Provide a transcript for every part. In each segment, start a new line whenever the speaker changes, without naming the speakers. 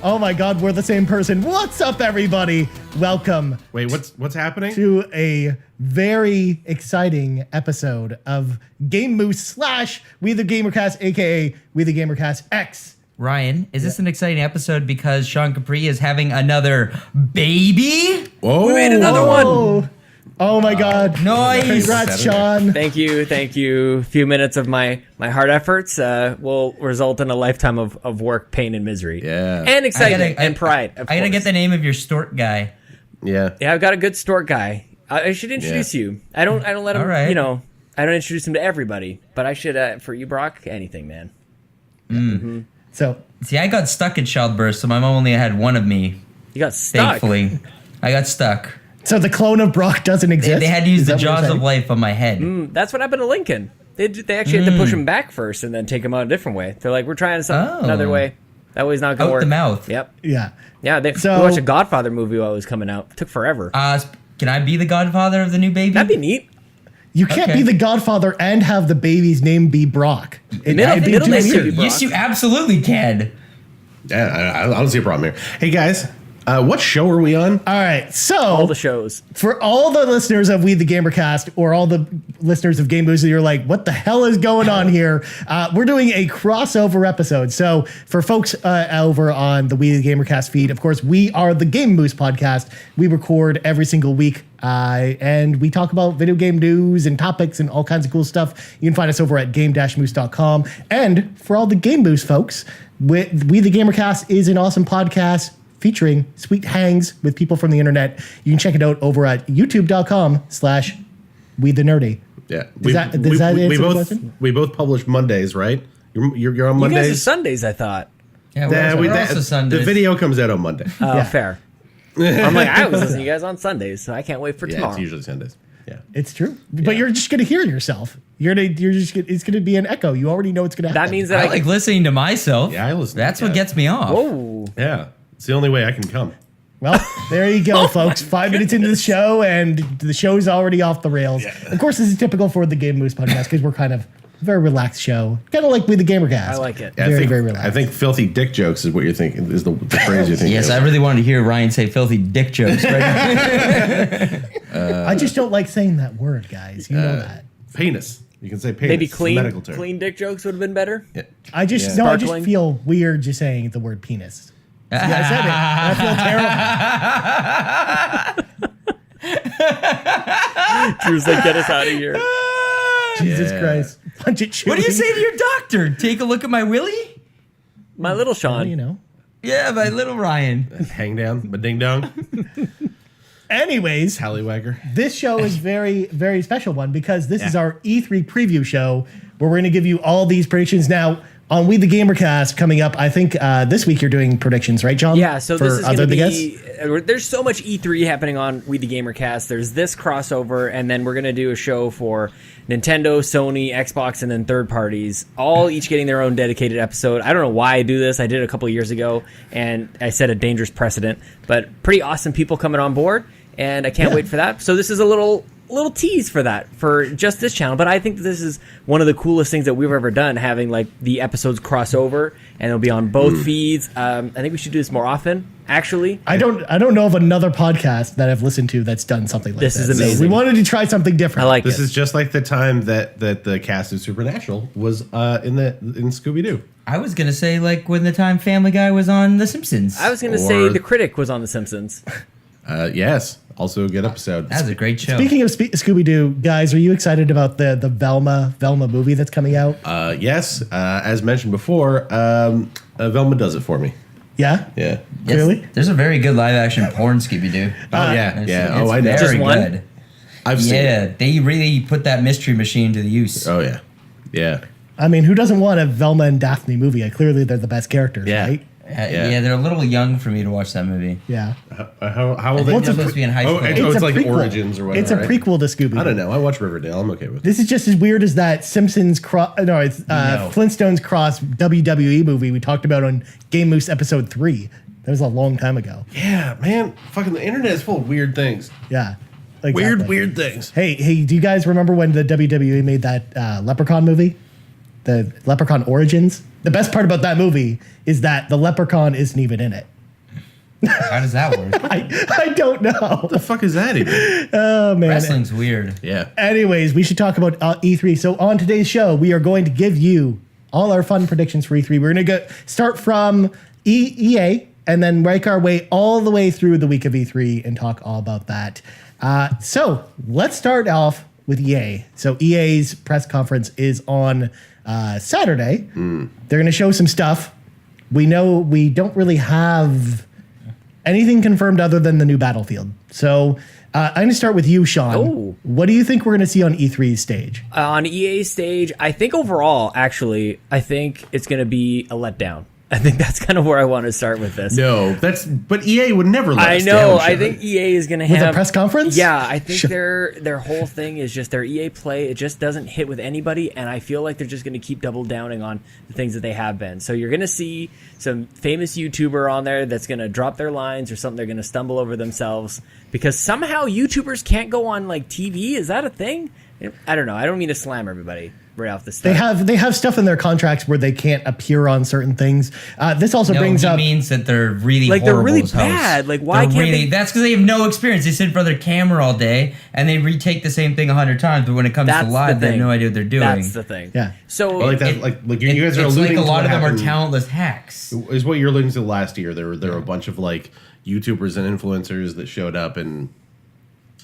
Oh my God, we're the same person. What's up, everybody? Welcome.
Wait, what's happening?
To a very exciting episode of Game Moose / We The Gamercast, aka We The Gamercast X.
Ryan, is this an exciting episode because Sean Capri is having another baby?
Whoa.
We made another one.
Oh my God.
Nice.
Congrats, Sean.
Thank you. A few minutes of my hard efforts will result in a lifetime of work, pain, and misery.
Yeah.
And excitement and pride.
I gotta get the name of your stork guy.
Yeah.
Yeah, I've got a good stork guy. I should introduce you. I don't let him,
right.
I don't introduce him to everybody, but I should, for you, Brock, anything, man.
Mm-hmm. So,
see, I got stuck in childbirth, so my mom only had one of me.
You got stuck.
Thankfully. I got stuck.
So the clone of Brock doesn't exist?
They had to use the jaws of life on my head.
That's what happened to Lincoln. They actually had to push him back first and then take him out a different way. They're like, we're trying another way. That way's not going to work.
Out the mouth.
Yep.
Yeah.
Yeah, we watched a Godfather movie while it was coming out. It took forever.
Can I be the godfather of the new baby?
That'd be neat.
You can't be the godfather and have the baby's name be Brock.
Middle name should be Brock.
Yes, you absolutely can.
Yeah, I don't see a problem here. Hey, guys, what show are we on?
All right, so
All the shows.
for all the listeners of We The Gamercast or all the listeners of Game Moose, you're like, what the hell is going on here? We're doing a crossover episode. So for folks over on the We The Gamercast feed, of course, we are the Game Moose podcast. We record every single week. And we talk about video game news and topics and all kinds of cool stuff. You can find us over at game-moose.com. And for all the Game Moose folks, We The Gamercast is an awesome podcast featuring sweet hangs with people from the internet. You can check it out over at youtube.com/WeTheNerdy.
Yeah.
Does that answer the question?
We both publish Mondays, right? You're on
You
Mondays?
guys are Sundays, I thought.
Yeah, we're also Sundays.
The video comes out on Monday.
Oh, fair. I'm like, I was listening to you guys on Sundays, so I can't wait for
Yeah,
tomorrow.
it's usually Sundays. Yeah.
It's true. But you're just going to hear yourself. It's going to be an echo. You already know it's going to happen.
That means that
I like listening to myself.
Yeah, I listen.
That's what gets me off.
Whoa.
Yeah. It's the only way I can come.
Well, there you go, folks. 5 minutes into the show, and the show's already off the rails. Yeah. Of course, this is typical for the Game Moose podcast because we're kind of a very relaxed show. Kind of like We The Gamercast.
I like it.
Yeah,
very relaxed.
I think filthy dick jokes is what you're thinking, is the phrase you're thinking.
Yes, I really wanted to hear Ryan say filthy dick jokes. Right?
I just don't like saying that word, guys. You know that.
Penis. You can say penis.
Maybe
It's a medical term.
clean dick jokes would have been better.
Yeah.
I just
Sparkling.
feel weird just saying the word penis. Yeah, I said it. I feel terrible.
Drew's like, get us out of here.
Jesus Christ. Punch it,
What do you say to your doctor? Take a look at my willy?
My little Sean.
You know.
Yeah, my little Ryan.
Hang down, but ding dong.
Anyways,
Tallywagger.
this show is very, very special one because this is our E3 preview show where we're going to give you all these predictions. Now, on We The Gamercast coming up, I think this week you're doing predictions, right, John?
Yeah, so this is going to be...
guests?
There's so much E3 happening on We The Gamercast. There's this crossover, and then we're going to do a show for Nintendo, Sony, Xbox, and then third parties, all each getting their own dedicated episode. I don't know why I do this. I did it a couple of years ago, and I set a dangerous precedent. But pretty awesome people coming on board, and I can't wait for that. So this is a little tease for that, for just this channel. But I think this is one of the coolest things that we've ever done, having like the episodes cross over, and it'll be on both feeds. I think we should do this more often, actually.
I don't know of another podcast that I've listened to that's done something like this.
This is amazing.
So we wanted to try something different.
I like
This
it.
is just like the time that the cast of Supernatural was in Scooby-Doo.
I was going to say like when the time Family Guy was on The Simpsons.
I was going to say The Critic was on The Simpsons.
Yes. Also a good episode.
That was a great show.
Speaking of Scooby-Doo, guys, are you excited about the Velma movie that's coming out?
Yes. As mentioned before, Velma does it for me.
Yeah?
Yeah.
Yes,
Really?
There's a very good live action porn Scooby-Doo.
Oh, yeah. Yeah.
It's
I know.
very
Just one?
good.
I've seen
Yeah,
it.
they really put that mystery machine to the use.
Oh, yeah. Yeah.
I mean, who doesn't want a Velma and Daphne movie? Clearly, they're the best characters,
Yeah.
right?
Yeah, they're a little young for me to watch that movie.
Yeah.
How old
They're
are they?
supposed to be in high school.
It's like
prequel.
Origins or whatever.
It's a
right?
prequel to Scooby-Doo.
I don't know. I watch Riverdale. I'm okay with it.
This is just as weird as that Simpsons Flintstones cross WWE movie we talked about on Game Moose episode 3. That was a long time ago.
Yeah, man. Fucking the internet is full of weird things.
Yeah. Exactly.
Weird things.
Hey, do you guys remember when the WWE made that Leprechaun movie? the Leprechaun Origins. The best part about that movie is that the Leprechaun isn't even in it.
How does that work?
I don't know.
What the fuck is that even?
Oh man.
Wrestling's weird.
Yeah.
Anyways, we should talk about E3. So on today's show, we are going to give you all our fun predictions for E3. We're going to start from EA and then make our way all the way through the week of E3 and talk all about that. So let's start off with EA. So EA's press conference is on Saturday. They're going to show some stuff. We know we don't really have anything confirmed other than the new Battlefield. So I'm going to start with you, Sean.
Oh.
What do you think we're going to see on E3's stage?
On EA's stage, I think overall, actually, I think it's going to be a letdown. I think that's kind of where I want to start with this.
No, but EA would never let
I
us
know.
down,
I think EA is going to
With
have
a press conference?
Yeah, I think their whole thing is just their EA play. It just doesn't hit with anybody, and I feel like they're just going to keep double downing on the things that they have been. So you're going to see some famous YouTuber on there that's going to drop their lines or something. They're going to stumble over themselves because somehow YouTubers can't go on like TV. Is that a thing? I don't know. I don't mean to slam everybody right off the start.
They have stuff in their contracts where they can't appear on certain things. This also brings up
means that they're really
Like,
horrible
they're really
as hosts.
bad. Like, why
They're
can't they-
That's because they have no experience. They sit in front of their camera all day and they retake the same thing 100 times. But when it comes
That's
to live,
the
they have
thing.
no idea what they're doing.
That's the thing.
Yeah.
So
Well, like that, like you guys are
it's
alluding
like a
to
lot
what
of them are
happened-
talentless hacks.
Is what you're alluding to last year. There were a bunch of like YouTubers and influencers that showed up, and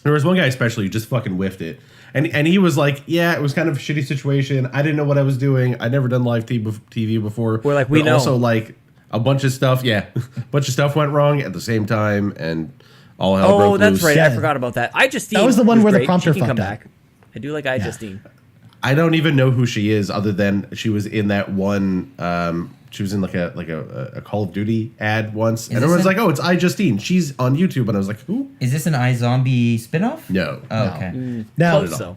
there was one guy especially who just fucking whiffed it. And he was like, yeah, it was kind of a shitty situation. I didn't know what I was doing. I'd never done live TV before.
We're like, we
But
know.
Also, like, a bunch of stuff, a bunch of stuff went wrong at the same time, and all hell broke
that's
loose.
right.
Yeah.
I forgot about that. Justine
That was the one where the
great.
prompter
She can come
fucked up.
back. I do like Justine.
I don't even know who she is, other than she was in that one. She was in like a Call of Duty ad once, and
this
everyone's
an-
like, "Oh, it's Justine. She's on YouTube." And I was like, "Who?"
Is this an iZombie spinoff?
No.
Oh, okay.
now.
Close, though.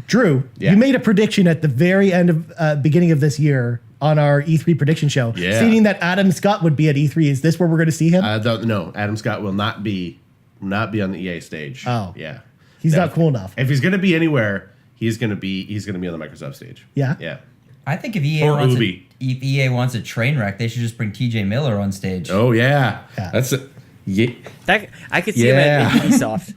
Drew,
Yeah.
you made a prediction at the very end of beginning of this year on our E3 prediction show,
Yeah.
stating that Adam Scott would be at E3. Is this where we're going to see him?
No, Adam Scott will not be on the EA stage.
Oh.
Yeah.
He's
No.
not cool enough.
If he's gonna be anywhere, he's gonna be on the Microsoft stage.
Yeah?
Yeah.
I think if EA,
Or
wants
Ubi.
if EA wants a train wreck, they should just bring TJ Miller on stage.
Oh yeah.
Yeah.
That's it. Yeah.
That I could see
Yeah.
him at Ubisoft.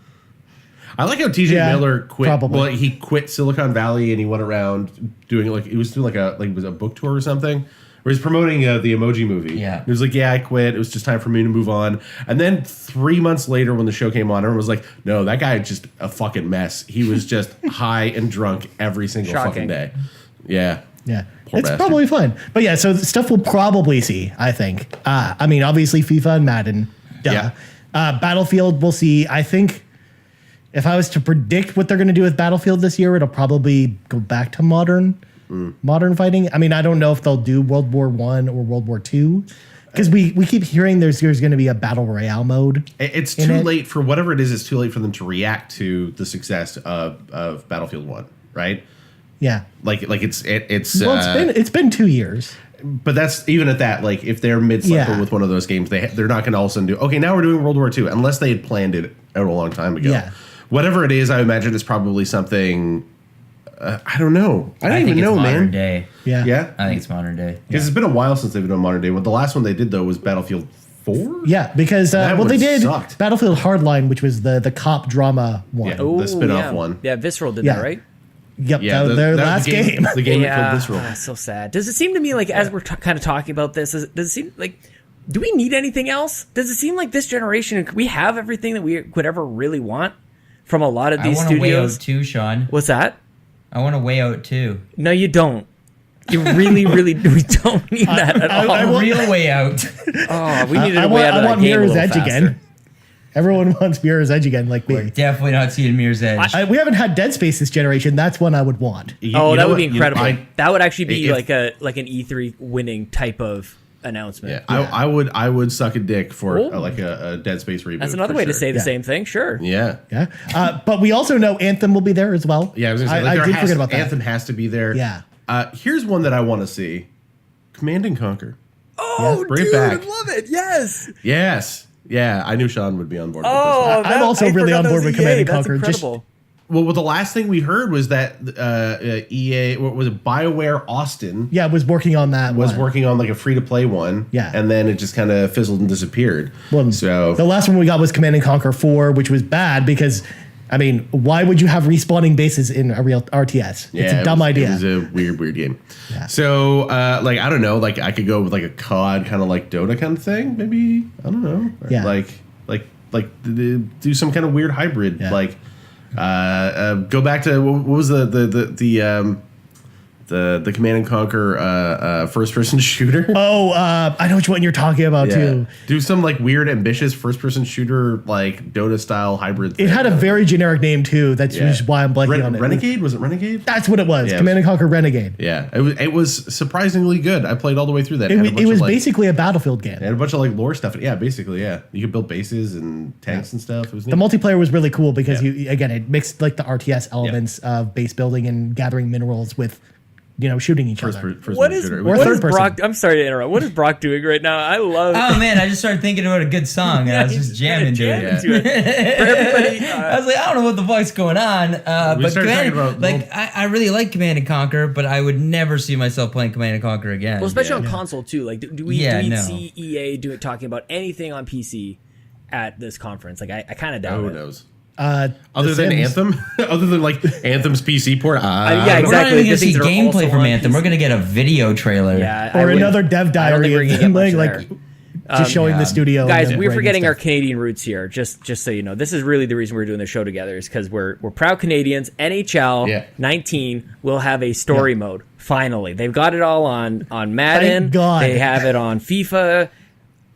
I like how TJ
Yeah,
Miller quit.
probably.
Well, he quit Silicon Valley and he went around doing he was doing it was a book tour or something. Where he's promoting the Emoji Movie.
Yeah.
He was like, "Yeah, I quit. It was just time for me to move on." And then 3 months later, when the show came on, everyone was like, "No, that guy is just a fucking mess. He was just high and drunk every single
Shocking.
fucking day." Yeah.
Yeah.
Poor
It's
bastard.
probably fun. But yeah, so stuff we'll probably see, I think. I mean, obviously FIFA and Madden. Duh.
Yeah.
Battlefield, we'll see. I think if I was to predict what they're going to do with Battlefield this year, it'll probably go back to modern fighting. I mean, I don't know if they'll do World War I or World War II. Because we keep hearing there's going to be a Battle Royale mode.
It's
in
too
it.
late for whatever it is. It's too late for them to react to the success of Battlefield 1, right?
Yeah.
Like it's
Well, it's been 2 years.
but that's even at that. Like if they're mid-cycle
Yeah.
with one of those games, they're not going to all of a sudden do. Okay, now we're doing World War II, unless they had planned it out a long time ago.
Yeah.
Whatever it is, I imagine it's probably something. I don't know. I don't
think
even
it's
know,
modern
man.
day.
Yeah.
Yeah,
I think it's modern day.
because it's been a while since they've done modern day. Well, the last one they did though was Battlefield 4.
Yeah, because
That
they
one
did
sucked.
Battlefield Hardline, which was the cop drama one.
Yeah. The spin-off
yeah.
one.
Yeah, Visceral did
Yeah.
that, right?
Yep,
Yeah,
their
that was
last
the
game.
The game that killed Visceral.
So sad. Does it seem to me like as we're kind of talking about this, does it seem like do we need anything else? Does it seem like this generation we have everything that we could ever really want from a lot of
I
these
want to weigh out
studios?
too, Sean.
What's that?
I want to weigh out too.
No, you don't. You really, really, we don't need that at all.
I
A
want-
real way out.
Oh, we needed
I
a way
want,
out of
I
that
want
game a
Mirror's
little
Edge
faster.
again. Everyone wants Mirror's Edge again, like
We're
me.
definitely not seeing Mirror's Edge.
We haven't had Dead Space this generation. That's one I would want.
You
Oh,
know
that would
what?
be
You know,
incredible. That would actually be
if-
like an E3 winning type of announcement.
Yeah, I would suck a dick for
Oh.
like a Dead Space reboot.
That's another
for
way to
sure.
say the
Yeah.
same thing. Sure.
Yeah.
Yeah, but we also know Anthem will be there as well.
Yeah, I was gonna say, like,
I did forget about that.
Anthem has to be there.
Yeah.
Here's one that I want to see: Command and Conquer.
Oh,
Bring it
dude,
back.
I love it. Yes.
Yes. Yeah, I knew Sean would be on board. with
Oh,
I'm also really on board with Command and Conquer.
That's
Just-
incredible.
Well, the last thing we heard was that EA, what was it, BioWare Austin,
Yeah, was working on that.
was
one.
working on like a free to play one.
Yeah.
and then it just kind of fizzled and disappeared.
Well,
so
the last one we got was Command and Conquer 4, which was bad because, I mean, why would you have respawning bases in a real RTS? It's a dumb idea.
It was a weird game.
Yeah.
So, like, I don't know. Like, I could go with like a COD kind of like Dota kind of thing. Maybe, I don't know.
Yeah.
Like do some kind of weird hybrid.
Yeah.
Like, go back to what was the Command and Conquer first person shooter.
Oh, I know which one you're talking about too.
Do some like weird, ambitious first person shooter like Dota style hybrid.
It
thing.
had a very generic name too. That's
Yeah.
just why I'm blanking on it.
Renegade, was it Renegade?
That's what it was.
Yeah,
Command and Conquer Renegade.
Yeah, it was surprisingly good. I played all the way through that.
It was basically a Battlefield game.
It had a bunch of like lore stuff. Yeah, basically, yeah. You could build bases and tanks and stuff. It was neat.
The multiplayer was really cool because
Yeah.
it mixed like the RTS elements of base building and gathering minerals with, shooting each other.
First
What
person
is
shooter. It
Or
was-
what
third
is
person.
Brock? I'm sorry to interrupt. What is Brock doing right now? I love.
Oh man, I just started thinking about a good song and I was just jamming to it.
Yeah.
to it. For everybody,
I was like, I don't know what the fuck's going on. But
started
Command,
talking about
like, I really like Command and Conquer, but I would never see myself playing Command and Conquer again.
well, especially on console too. Like, do we
No.
see EA talking about anything on PC at this conference? Like, I kind of doubt
Who
it.
knows?
The
Other than
Sims.
Anthem, other than like Anthem's PC port.
yeah,
We're not
exactly.
even going to
The
see
things that are
gameplay
also
from
on
Anthem.
PC.
We're going to get a video trailer.
Yeah, I
Or
would-
another dev
I don't think
diary
we're
of
gonna
them,
get much
like
there.
just showing
yeah.
the studio.
Guys,
and
we're
writing
forgetting our
stuff.
Canadian roots here. Just so you know, this is really the reason we're doing the show together is because we're proud Canadians. NHL
Yeah.
19 will have a story mode. Finally, they've got it all on Madden.
Thank God.
They have it on FIFA.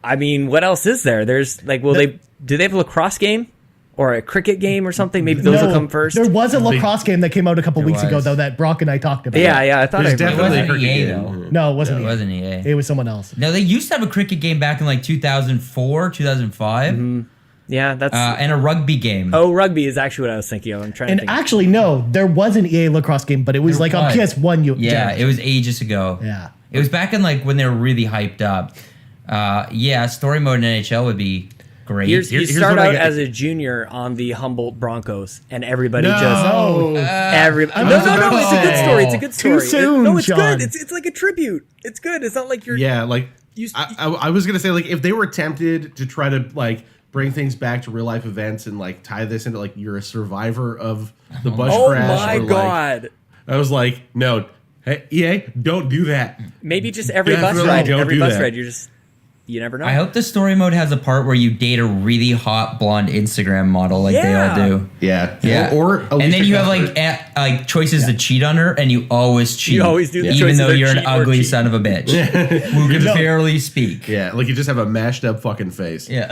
I mean, what else is there? There's like, do they have a lacrosse game or a cricket game or something? Maybe those will come first.
There was a lacrosse game that came out a couple weeks ago
was.
though that Brock and I talked about.
yeah, I thought
There's
I remember.
definitely
It
a
wasn't
cricket
EA,
game.
though.
No, it wasn't.
It wasn't EA.
It was someone else.
No, they used to have a cricket game back in like 2004, 2005,
Yeah, that's.
and a rugby game.
Oh, rugby is actually what I was thinking of. I'm trying to
And
think.
actually, no, there was an EA lacrosse game, but it was like on
was.
PS1.
Yeah, it was ages ago.
Yeah.
It was back in like when they were really hyped up. Story mode in NHL would be great.
you
here's
start
what I
out
get-
as a junior on the Humboldt Broncos, and everybody
No.
just
Oh,
no,
I
no,
was
no,
about
it's
to
a good
say.
story. It's a good
Too
story.
soon,
No, it's
John.
good. It's like a tribute. It's good. It's not like you're.
Yeah, like
You-
I was gonna say like if they were tempted to try to like bring things back to real life events and like tie this into like you're a survivor of the bush
Oh
crash.
my
or, like,
god.
I was like, no, hey, EA, don't do that.
Maybe just every bus
Definitely
ride.
don't
Every
do
bus
that.
ride. You never know.
I hope the story mode has a part where you date a really hot blonde Instagram model like they all
Yeah.
do.
Yeah,
Yeah,
or
and then you have
Alicia
like choices to cheat on her, and you always cheat.
You always do the
even
choices
though
of
you're an
cheat or
ugly
cheat.
son of a bitch who can
No.
barely speak.
Yeah, like you just have a mashed up fucking face.
Yeah.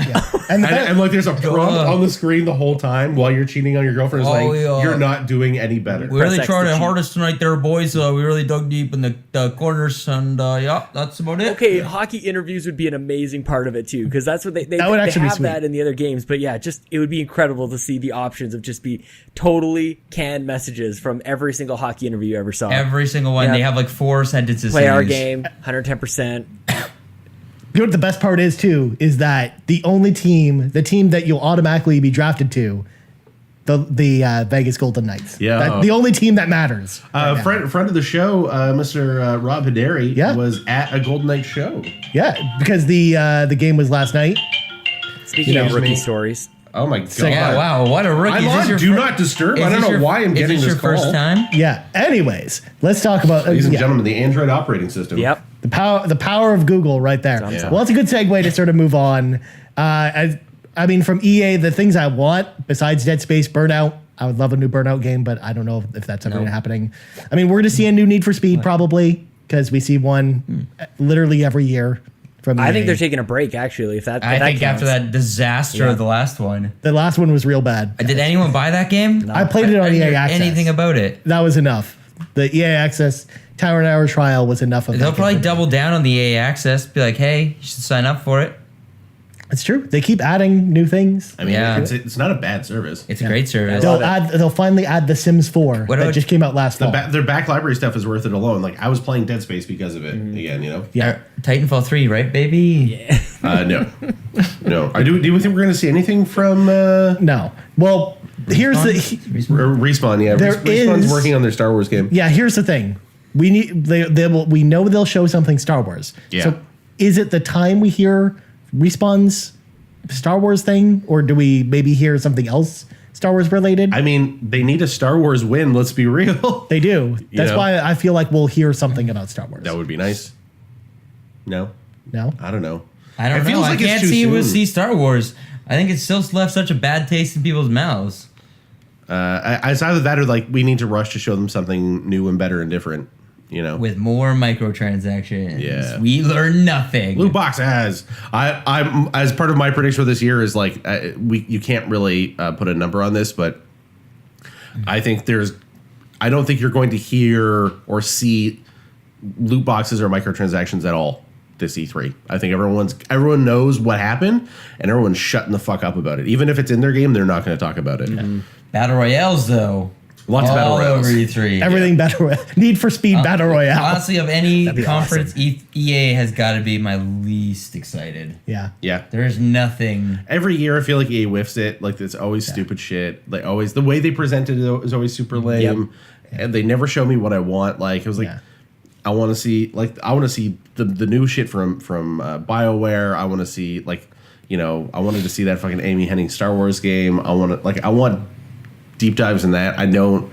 And,
And like there's a prompt on the screen the whole time while you're cheating on your girlfriend. It's
Oh,
like
yeah.
you're not doing any better.
We really
Press X
tried
to
our
cheat.
hardest tonight there, boys. We really dug deep in the corners, and yeah, that's about it.
Okay, hockey interviews would be an amazing part of it too, because that's what they
That would actually be
have
sweet.
that in the other games. But yeah, just it would be incredible to see the options of just be totally canned messages from every single hocky interview you ever saw.
Every single one.
Yeah.
They have like 4 sentences.
Play
to
our
use.
game, 110%.
you know what the best part is too is that the team that you'll automatically be drafted to, the Vegas Golden Knights.
Yeah.
the only team that matters. right now.
Friend of the show, Mr. Rob Hideri,
Yeah.
was at a Golden Knight show.
Yeah, because the game was last night.
Speaking
You
of
know,
rookie
me.
stories,
Oh my god!
Yeah, wow, what a rookie.
I'm
Is this
on
your
Do
fir-
Not Disturb.
is
I don't
this
know
your-
why I'm getting
Is this
this
your first
call.
time?
Yeah. Anyways, let's talk about
Ladies and
yeah,
gentlemen, the Android operating system.
yep.
the power of Google right there.
Yeah.
Well, it's a good segue to sort of move on. I mean, from EA, the things I want besides Dead Space, Burnout. I would love a new Burnout game, but I don't know if that's ever happening. I mean, we're going to see a new Need for Speed probably because we see one literally every year. From
I
EA.
think they're taking a break actually. If that,
I
if that
think after
counts.
that disaster
Yeah.
of the last one.
The last one was real bad.
Did anyone buy that game?
I played it on
I didn't
EA
hear
Access.
anything about it.
That was enough. The EA Access Tower and Hour trial was enough of
They'll
that
probably
game.
double down on the EA Access. Be like, hey, you should sign up for it.
It's true. They keep adding new things.
I mean,
Yeah.
it's not a bad service.
It's a great service.
They'll finally add The Sims 4
What
that
about-
just came out last fall.
Their back library stuff is worth it alone. Like I was playing Dead Space because of it again. You know.
Yeah.
Titanfall 3, right, baby?
No. No. Do we think we're going to see anything from?
No. Well, here's
Respawn, yeah.
There
Respawn's
is-
working on their Star Wars game.
yeah. Here's the thing. We need we know they'll show something Star Wars.
Yeah.
So is it the time we hear Respawn's Star Wars thing, or do we maybe hear something else Star Wars related?
I mean, they need a Star Wars win. Let's be real.
They do. That's
know?
why I feel like we'll hear something about Star Wars.
That would be nice. No,
No.
I don't know.
I don't
It
know.
feels
I
like it's
can't
too soon.
see Star Wars. I think it's still left such a bad taste in people's mouths.
It's either that or like we need to rush to show them something new and better and different. You know,
With more microtransactions.
Yeah.
We learn nothing.
loot box as I'm as part of my prediction for this year is like you can't really put a number on this, but I think I don't think you're going to hear or see loot boxes or microtransactions at all this E3. I think everyone knows what happened and everyone's shutting the fuck up about it. Even if it's in their game, they're not going to talk about it.
Battle Royales, though.
Lots of battle
all
royales.
over E3.
Everything battle royale. Need for Speed Battle Royale.
Honestly, of any
That'd be
conference,
awesome.
EA has got to be my least excited.
Yeah.
Yeah.
There's nothing.
Every year, I feel like EA whiffs it. Like it's always stupid shit. Like always, the way they present it is always super lame, and they never show me what I want. Like it was like,
Yeah.
I want to see the new shit from BioWare. I want to see I wanted to see that fucking Amy Hennig Star Wars game. I want deep dives in that. I don't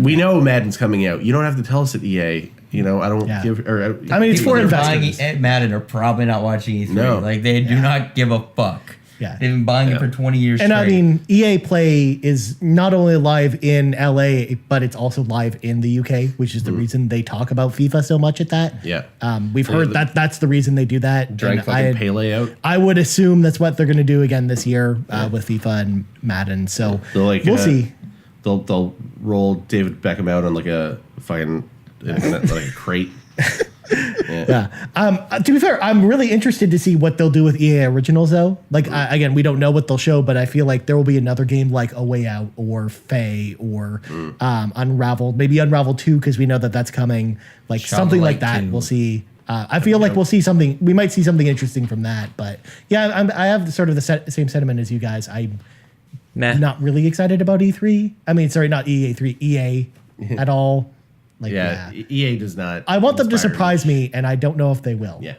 we know Madden's coming out. You don't have to tell us at EA. I don't
Yeah.
give. Or,
I mean, it's
People
for
that are buying
investors.
Madden are probably not watching E3.
No.
Like, they do not give a fuck.
Yeah.
They've been buying it for 20 years
And
straight.
I mean, EA Play is not only live in LA, but it's also live in the UK, which is the reason they talk about FIFA so much at that.
Yeah.
We've heard that that's the reason they do that.
drag
And
fucking Pele out.
I would assume that's what they're going to do again this year with FIFA and Madden. So we'll see.
They'll roll David Beckham out on like a fucking like a crate.
Yeah. To be fair, I'm really interested to see what they'll do with EA Originals, though. Like, again, we don't know what they'll show, but I feel like there will be another game like A Way Out or Faye or Unraveled, maybe Unraveled 2, because we know that that's coming. Like
Shovel
something like
Knight
that.
2.
We'll see. I feel like we'll see something. We might see something interesting from that. But yeah, I have sort of the same sentiment as you guys. I'm
Meh.
not really excited about E3. I mean, sorry, not EA3, EA at all. Like,
Yeah, EA does not.
I want them to
inspire
surprise me, and I don't know if they will.
Yeah.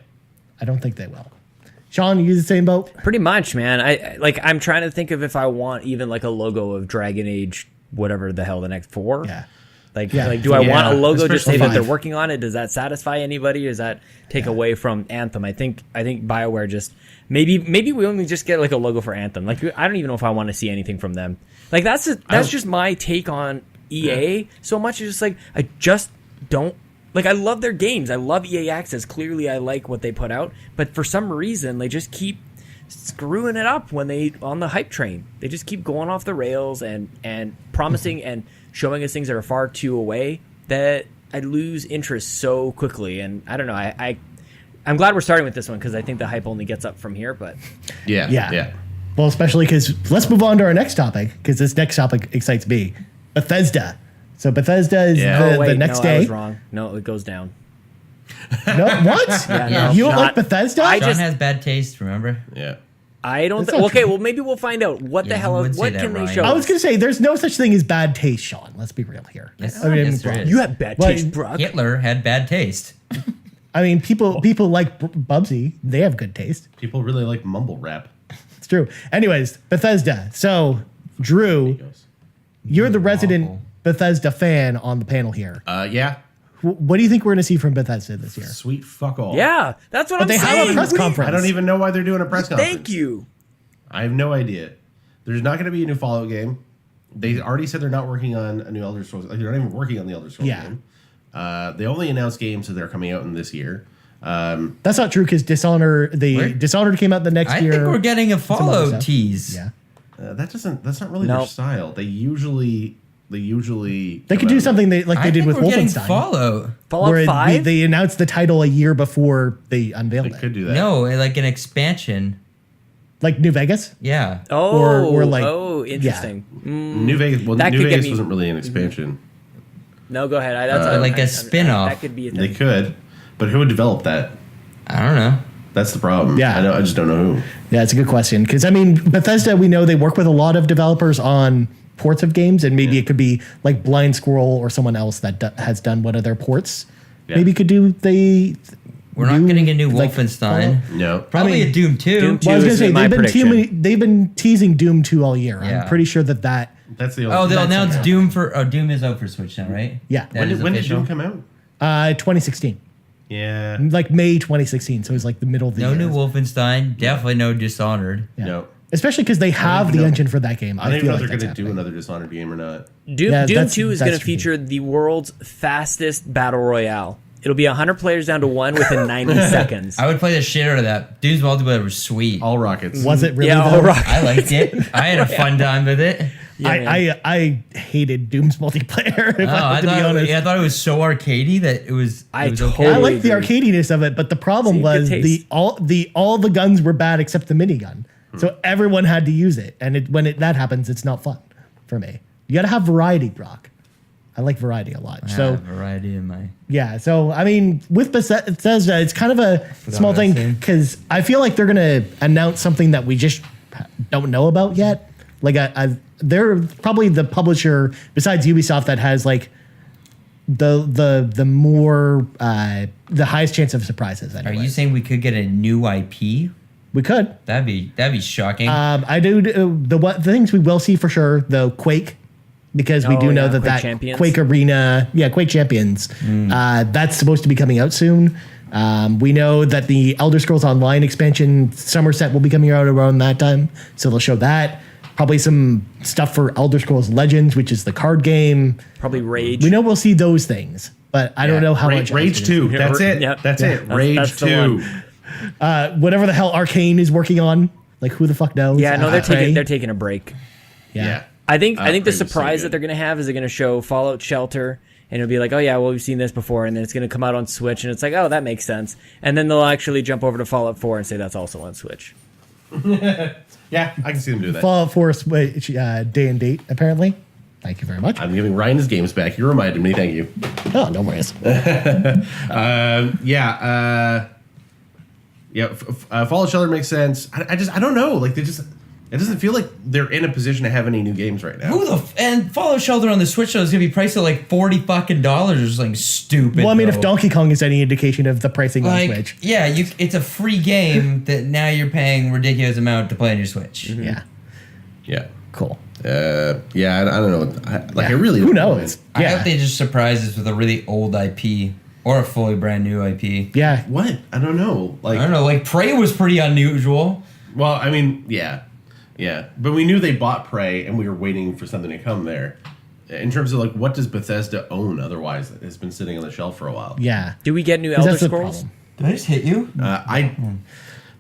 I don't think they will. Sean, you the same boat?
Pretty much, man. I'm trying to think of if I want even like a logo of Dragon Age, whatever the hell the next 4.
Yeah.
Like, do I want a logo just say
especially
that they're
5.
working on it? Does that satisfy anybody? Or does that take away from Anthem? I think BioWare just maybe we only just get like a logo for Anthem. Like, I don't even know if I want to see anything from them. Like that's just my take on EA. So much is just like I just don't like. I love their games. I love EA Access. Clearly, I like what they put out. But for some reason, they just keep screwing it up when they on the hype train. They just keep going off the rails and promising and showing us things that are far too away that I lose interest so quickly. And I don't know. I'm glad we're starting with this one because I think the hype only gets up from here. But
Yeah.
Well, especially because let's move on to our next topic, because this next topic excites me. Bethesda. So Bethesda is the next day.
I was wrong. No, it goes down.
No, what?
no,
you don't
not-
like Bethesda?
John has bad taste, remember?
Yeah.
I don't.
That's not
Okay,
true.
well maybe we'll find out what the
Yeah,
hell.
you would say
What
that,
can they
Ryan.
show?
I was
us?
going to say there's no such thing as bad taste, Sean. Let's be real here.
Yes,
I mean,
yes, there is.
You have bad
Well,
taste, Brock.
Hitler had bad taste.
I mean, people like Bubsy. They have good taste.
People really like mumble rap.
It's true. Anyways, Bethesda. So, Drew, you're the resident
Awful.
Bethesda fan on the panel here.
Yeah.
What do you think we're going to see from Bethesda this year?
Sweet fuck all.
Yeah, that's what
But
I'm
they
saying.
have a press
What do you-
conference.
I don't even know why they're doing a press conference.
Thank you.
I have no idea. There's not going to be a new Fallout game. They already said they're not working on a new Elder Scrolls. Like, they're not even working on the Elder Scrolls
Yeah.
game. They only announced games that are coming out in this year.
That's not true because Dishonored came out the next
I
year.
think we're getting a
other
Fallout
stuff.
tease.
Yeah.
That's not really
No.
their style. They usually
They could do something they
I
did
think
with
we're getting
Wolfenstein.
Fallout.
Fallout
Where
5.
they announced the title a year before they unveiled
They
it.
could do that.
No, like an expansion.
Like New Vegas?
Yeah.
or like-
interesting.
New Vegas. Well,
That
New
could get
Vegas
me-
wasn't really an expansion.
No, go ahead.
Like a spin-off.
That could be a
They
thing.
could, but who would develop that?
I don't know.
That's the problem.
Yeah.
I just don't know who.
Yeah, it's a good question. Because, I mean, Bethesda, we know they work with a lot of developers on ports of games, and maybe it could be like Blind Squirrel or someone else that has done one of their ports.
Yeah.
Maybe could do the...
We're not getting a new
like,
Wolfenstein.
No.
Probably a Doom 2.
Doom 2
Well, I was
is
going to
my
say,
prediction.
they've been teasing Doom 2 all year.
Yeah.
I'm pretty sure that
That's the only.
Oh, they'll
That's
announce
okay.
Doom Doom is out for Switch now, right?
Yeah.
That is
when did
official.
Doom come out?
2016.
Yeah.
Like May 2016, so it was like the middle of the
No
year.
new Wolfenstein. Definitely no Dishonored.
Yeah.
No.
Especially because they have
even
the
know-
engine for that game.
I don't even
feel
know if
like
they're
that's
going to do
happening.
another Dishonored game or not.
Doom
Yeah,
2
that's
is going to
true.
feature the world's fastest battle royale. It'll be 100 players down to 1 within 90 seconds.
I would play the shit out of that. Doom's multiplayer was sweet.
All rockets.
Was it really?
Yeah,
though?
all right.
I liked it. I had a fun time with it.
I hated Doom's multiplayer. If
Oh,
I
I
have to be
thought,
honest.
I thought it was so arcadey that it was.
I
it was
totally-
I
okay.
like the
agree.
arcadiness of it, but the problem
See, good
was
taste.
all the guns were bad except the minigun. So everyone had to use it, and that happens, it's not fun for me. You got to have variety, Brock. I like variety a lot.
I
So
have a variety in my.
yeah, so I mean, with Bethesda, it's kind of a small
what I
thing
was saying.
because I feel like they're gonna announce something that we just don't know about yet. Like, they're probably the publisher besides Ubisoft that has like the more the highest chance of surprises.
Are
Anyway.
you saying we could get a new IP?
We could.
That'd be shocking.
I do the things we will see for sure. The Quake. Because we
Oh,
do know
yeah,
that
Quake Champions.
Quake Arena, Quake Champions, that's supposed to be coming out soon. We know that the Elder Scrolls Online expansion Somerset will be coming out around that time, so they'll show that. Probably some stuff for Elder Scrolls Legends, which is the card game.
Probably Rage.
We know we'll see those things, but I don't know how much.
Rage
else it is.
2. That's it.
Yep.
That's it.
That's-
Rage
that's the
2.
one.
Whatever the hell Arcane is working on, like who the fuck knows?
Yeah, no,
Prey.
they're taking a break.
Yeah.
I think
Prey
the
was so
surprise that
good.
they're going to have is they're going to show Fallout Shelter, and it'll be like, oh yeah, well we've seen this before, and then it's going to come out on Switch, and it's like, oh, that makes sense, and then they'll actually jump over to Fallout 4 and say that's also on Switch.
Yeah, I can see them do that.
Fallout 4 Switch day and date apparently. Thank you very much.
I'm giving Ryan his games back. You reminded me. Thank you.
Oh, no worries.
Fallout Shelter makes sense. I don't know. Like it doesn't feel like they're in a position to have any new games right now.
Who and Fallout Shelter on the Switch though is gonna be priced at like $40 or something stupid.
Well, I mean, if
bro.
Donkey Kong is any indication of the pricing
like,
on Switch.
yeah, it's a free game that now you're paying ridiculous amount to play on your Switch.
Yeah,
Yeah.
cool.
Yeah. I don't know. I
Yeah.
really
Who
don't know.
knows?
I
Yeah,
hope they just surprise us with a really old IP or a fully brand new IP.
yeah.
What? I don't know. Like
I don't know. Like Prey was pretty unusual.
Well, I mean, yeah. But we knew they bought Prey, and we were waiting for something to come there. In terms of like, what does Bethesda own otherwise that has been sitting on the shelf for a while?
Yeah.
Do we get new
'Cause
Elder
that's the
Scrolls?
problem.
Did I just hit you?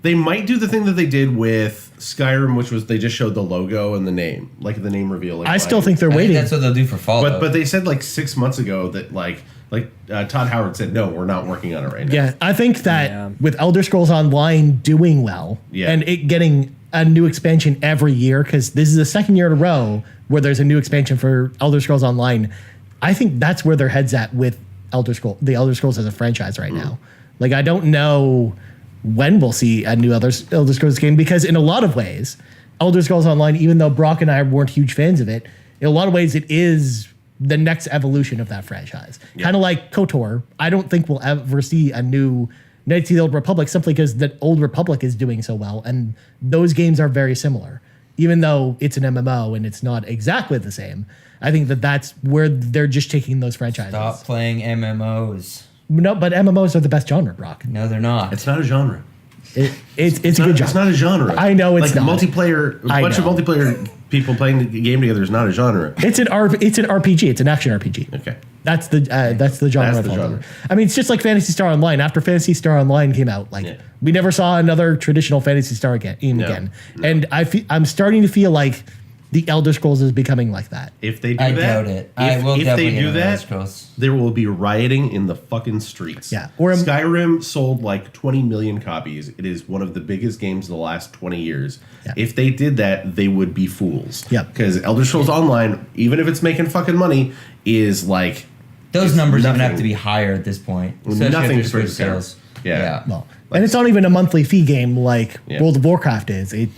They might do the thing that they did with Skyrim, which was they just showed the logo and the name, like the name reveal. Like
I still think they're
I think
waiting.
that's what they'll do for Fallout.
but they said like 6 months ago that Todd Howard said no, we're not working on it right now.
Yeah, I think that
Yeah.
with Elder Scrolls Online doing well
Yeah.
and it getting a new expansion every year, because this is the second year in a row where there's a new expansion for Elder Scrolls Online, I think that's where their head's at with the Elder Scrolls as a franchise right now. Like, I don't know when we'll see a new Elder Scrolls game, because in a lot of ways, Elder Scrolls Online, even though Brock and I weren't huge fans of it, in a lot of ways it is the next evolution of that franchise. Kind of like KOTOR. I don't think we'll ever see a new Knights of the Old Republic simply because the Old Republic is doing so well, and those games are very similar. Even though it's an MMO and it's not exactly the same, I think that that's where they're just taking those franchises.
Stop playing MMOs.
No, but MMOs are the best genre, Brock.
No, they're not.
It's not a genre.
It's a good genre.
It's not a genre.
I know it's
like
not.
multiplayer. A
I
bunch of
know.
multiplayer people playing the game together is not a genre.
It's an RPG. It's an action RPG.
Okay.
That's the genre.
That's
of
the
all.
genre.
I mean, it's just like Phantasy Star Online. After Phantasy Star Online came out, we never saw another traditional Phantasy Star again.
No.
And I'm starting to feel like the Elder Scrolls is becoming like that.
If they do
I
that,
doubt it. I will
if
definitely
they
get
do
into Elder
that,
Scrolls.
there will be rioting in the fucking streets.
Yeah.
Skyrim sold like 20 million copies. It is one of the biggest games of the last 20 years.
Yeah.
If they did that, they would be fools.
Yep.
Because Elder Scrolls Online, even if it's making fucking money, is like
Those
it's
numbers even
nothing.
have to be higher at this point.
Nothing
especially after
compared to
Switch
Skyrim.
sales.
Yeah.
Well, And it's not even a monthly fee game like
Yeah.
World of Warcraft is. It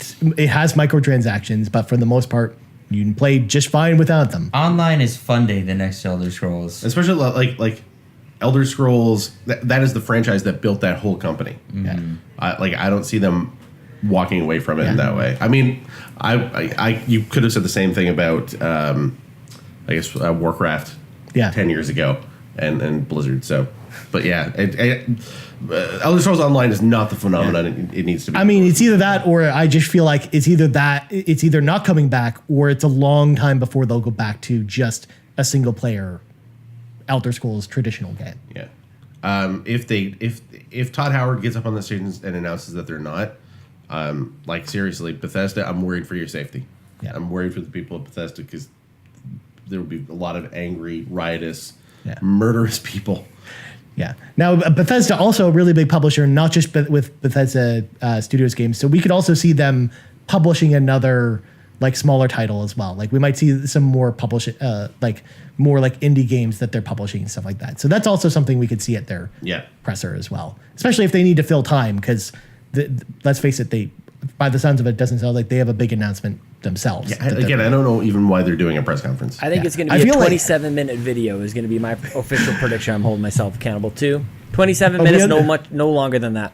has microtransactions, but for the most part, you can play just fine without them.
Online is funding the next Elder Scrolls.
Especially like Elder Scrolls. That is the franchise that built that whole company.
Yeah.
I don't see them walking away from it in that way. I mean, I you could have said the same thing about Warcraft 10 years ago and Blizzard. So, but yeah, Elder Scrolls Online is not the phenomenon it needs to be.
I mean, it's either that or I just feel like it's either not coming back or it's a long time before they'll go back to just a single player Elder Scrolls traditional game.
Yeah. If Todd Howard gets up on the stage and announces that they're not, seriously, Bethesda, I'm worried for your safety.
Yeah.
I'm worried for the people of Bethesda because there will be a lot of angry, riotous, murderous people.
Yeah. Now, Bethesda also a really big publisher, not just with Bethesda Studios games. So we could also see them publishing another smaller title as well. Like we might see some more more indie games that they're publishing and stuff like that. So that's also something we could see at their presser as well, especially if they need to fill time because let's face it, by the sounds of it, doesn't sound like they have a big announcement themselves.
Yeah, again, I don't know even why they're doing a press conference.
I think it's going to be a 27-minute video is going to be my official prediction. I'm holding myself accountable to 27 minutes, no longer than that.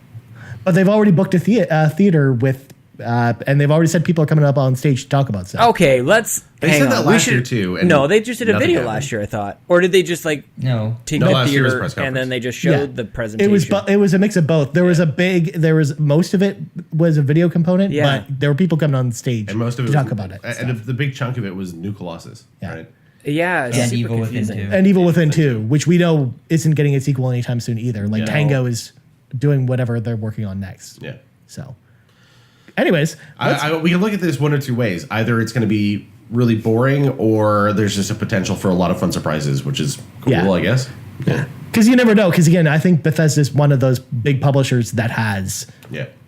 But they've already booked a theater with, and they've already said people are coming up on stage to talk about stuff.
Okay, let's.
They said that last year too.
No, they just did a video last year. I thought, or did they just take the theater and then they just showed the presentation?
It was a mix of both. There was most of it was a video component, but there were people coming on stage
and most of it
to talk about it.
And the big chunk of it was New Colossus, right?
Yeah,
and Evil Within 2.
And Evil Within 2, which we know isn't getting a sequel anytime soon either. Tango is doing whatever they're working on next.
Yeah.
So, anyways,
we can look at this one or two ways. Either it's going to be really boring, or there's just a potential for a lot of fun surprises, which is cool, I guess. Yeah.
Because you never know. Because again, I think Bethesda is one of those big publishers that has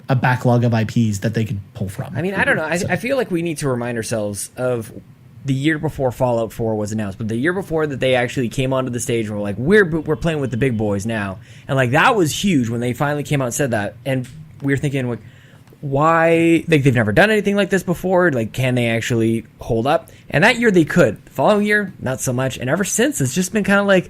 a backlog of IPs that they could pull from.
I mean, I don't know. I feel like we need to remind ourselves of the year before Fallout 4 was announced, but the year before that they actually came onto the stage and were like, we're playing with the big boys now. And that was huge when they finally came out and said that. And we were thinking, why? They've never done anything like this before. Can they actually hold up? And that year they could. The following year, not so much. And ever since, it's just been kind of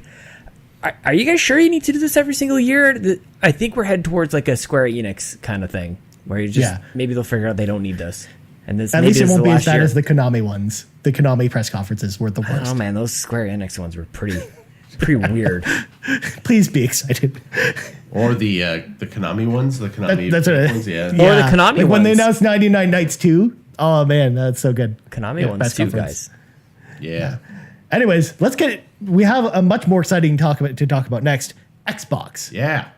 are you guys sure you need to do this every single year? I think we're headed towards a Square Enix kind of thing, where you just maybe they'll figure out they don't need this. And this,
at least it won't be as bad as the Konami ones. The Konami press conferences were the worst.
Oh man, those Square Enix ones were pretty weird.
Please be excited.
Or the Konami ones, the Konami
ones,
Or the Konami ones.
When they announced 99 Nights 2. Oh man, that's so good.
Konami ones too, guys.
Yeah.
Anyways, let's get it. We have a much more exciting to talk about next. Xbox.
Yeah.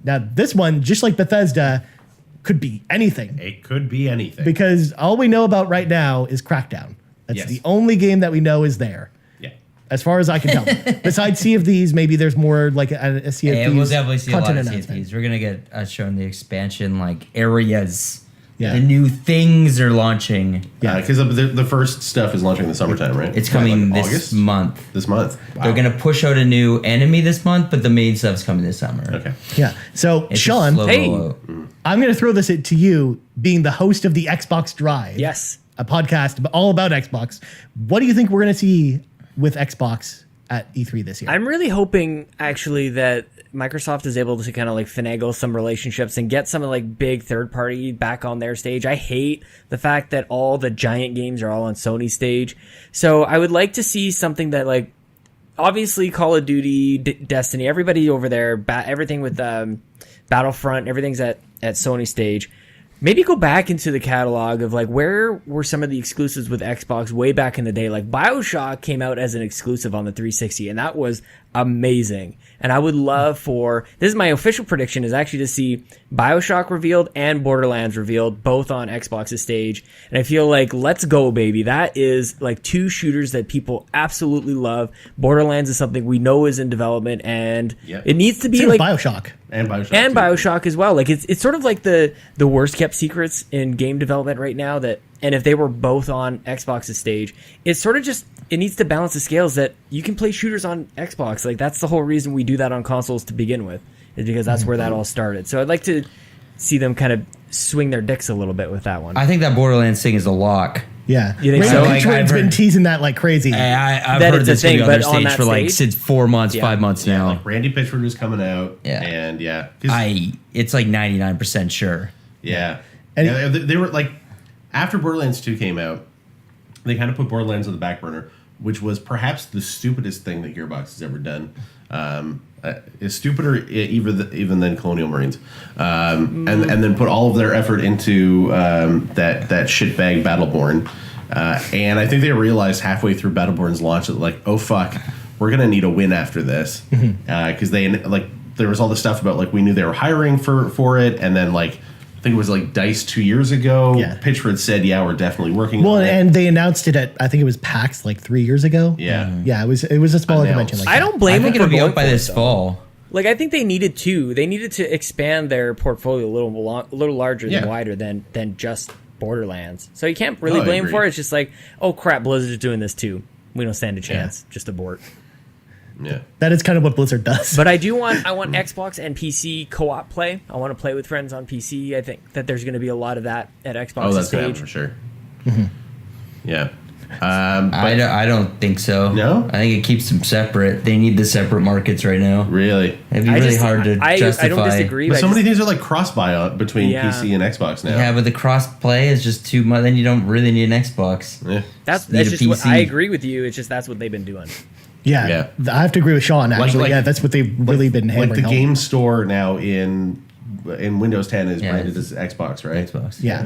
Now this one, just like Bethesda, could be anything.
It could be anything.
Because all we know about right now is Crackdown. That's the only game that we know is there.
Yeah.
As far as I can tell. Besides Sea of Thieves, maybe there's more a Sea of Thieves.
Yeah, we'll definitely see a lot of Sea of Thieves. We're going to get shown the expansion areas. Yeah. The new things are launching.
Yeah, because the first stuff is launching in the summertime, right?
It's coming this month.
This month.
Wow. They're going to push out a new enemy this month, but the main stuff's coming this summer.
Okay.
Yeah. So, it's Sean, I'm going to throw this to you, being the host of the Xbox Drive.
Yes.
A podcast all about Xbox. What do you think we're going to see with Xbox at E3 this year?
I'm really hoping, actually, that Microsoft is able to kind of finagle some relationships and get some of big third party back on their stage. I hate the fact that all the giant games are all on Sony's stage. So I would like to see something that obviously Call of Duty, Destiny, everybody over there, everything with Battlefront, everything's at Sony stage. Maybe go back into the catalog of where were some of the exclusives with Xbox way back in the day. BioShock came out as an exclusive on the 360, and that was amazing. And I would love this is my official prediction, is actually to see BioShock revealed and Borderlands revealed, both on Xbox's stage. And I feel let's go, baby. That is two shooters that people absolutely love. Borderlands is something we know is in development, and it needs to be
BioShock.
And BioShock.
And BioShock as well. It's sort of the worst kept secrets in game development right now, and if they were both on Xbox's stage, it's sort of just, it needs to balance the scales that you can play shooters on Xbox. That's the whole reason we do that on consoles to begin with, is because that's where that all started. So I'd like to see them kind of swing their dicks a little bit with that one.
I think that Borderlands thing is a lock.
Yeah.
You think
Rainbow
so?
Pitchwood's
I've
been
heard-
teasing that like crazy.
I've
That
heard
it's a
this
thing,
going to be on
but
their
on
stage
that
for like
stage?
since 4 months,
Yeah.
5 months
Yeah,
now.
like Randy Pitchford was coming out.
Yeah.
And yeah. 'Cause-
It's like 99% sure.
Yeah.
And-
Yeah, they were like, after Borderlands 2 came out, they kind of put Borderlands on the back burner, which was perhaps the stupidest thing that Gearbox has ever done. Is stupider even than Colonial Marines. And then put all of their effort into that shitbag Battleborn. And I think they realized halfway through Battleborn's launch that like, oh fuck, we're going to need a win after this. Because they like, there was all this stuff about like, we knew they were hiring for it. And then like, I think it was like DICE 2 years ago.
Yeah.
Pitchford said, yeah, we're definitely working
Well,
on it.
and they announced it at, I think it was PAX like 3 years ago.
Yeah.
Yeah, it was a smaller
Announced.
convention like
I
that.
don't blame
I
them
think
for
it'll be
going
out by
for
this
it, though.
fall.
Like I think they needed to. They needed to expand their portfolio a little larger
Yeah.
than wider than just Borderlands. So you can't really
No, I
blame them
agree.
for it. It's just like, oh crap, Blizzard's doing this too. We don't stand a chance. Just abort.
Yeah.
That is kind of what Blizzard does.
But I want Xbox and PC co-op play. I want to play with friends on PC. I think that there's going to be a lot of that at Xbox
Oh, that's going to
stage.
happen for sure. Yeah.
I don't think so.
No?
I think it keeps them separate. They need the separate markets right now.
Really?
It'd be really hard to justify.
I don't disagree.
But
I
so many
just-
things are like cross-buy between
Yeah.
PC and Xbox now.
Yeah, but the cross play is just too much. Then you don't really need an Xbox.
Yeah.
that's
need a
just what
PC.
I agree with you. It's just that's what they've been doing.
yeah, I have to agree with Sean. Actually,
like-
yeah, that's what they've really been hammering
Like the
home.
game store now in Windows 10 is
Yeah,
branded
it's-
as Xbox, right?
Xbox.
Yeah.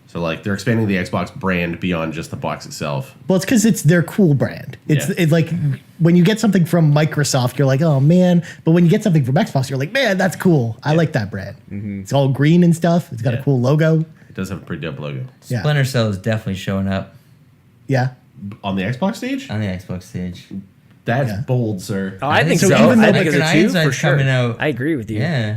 So like they're expanding the Xbox brand beyond just the box itself.
Well, it's because it's their cool brand. It's
Yeah.
it's like when you get something from Microsoft, you're like, oh man. But when you get something from Xbox, you're like, man, that's cool. I like that brand. It's all green and stuff. It's got a
Yeah.
cool logo.
It does have a pretty dope logo.
Yeah.
Splinter Cell is definitely showing up
Yeah.
On the Xbox stage?
on the Xbox stage.
That's
Yeah.
bold, sir.
Oh, I think
so.
so.
Even though
I think it's a
Microsoft
two
Inside's
for sure.
coming out-
I agree with you.
Yeah.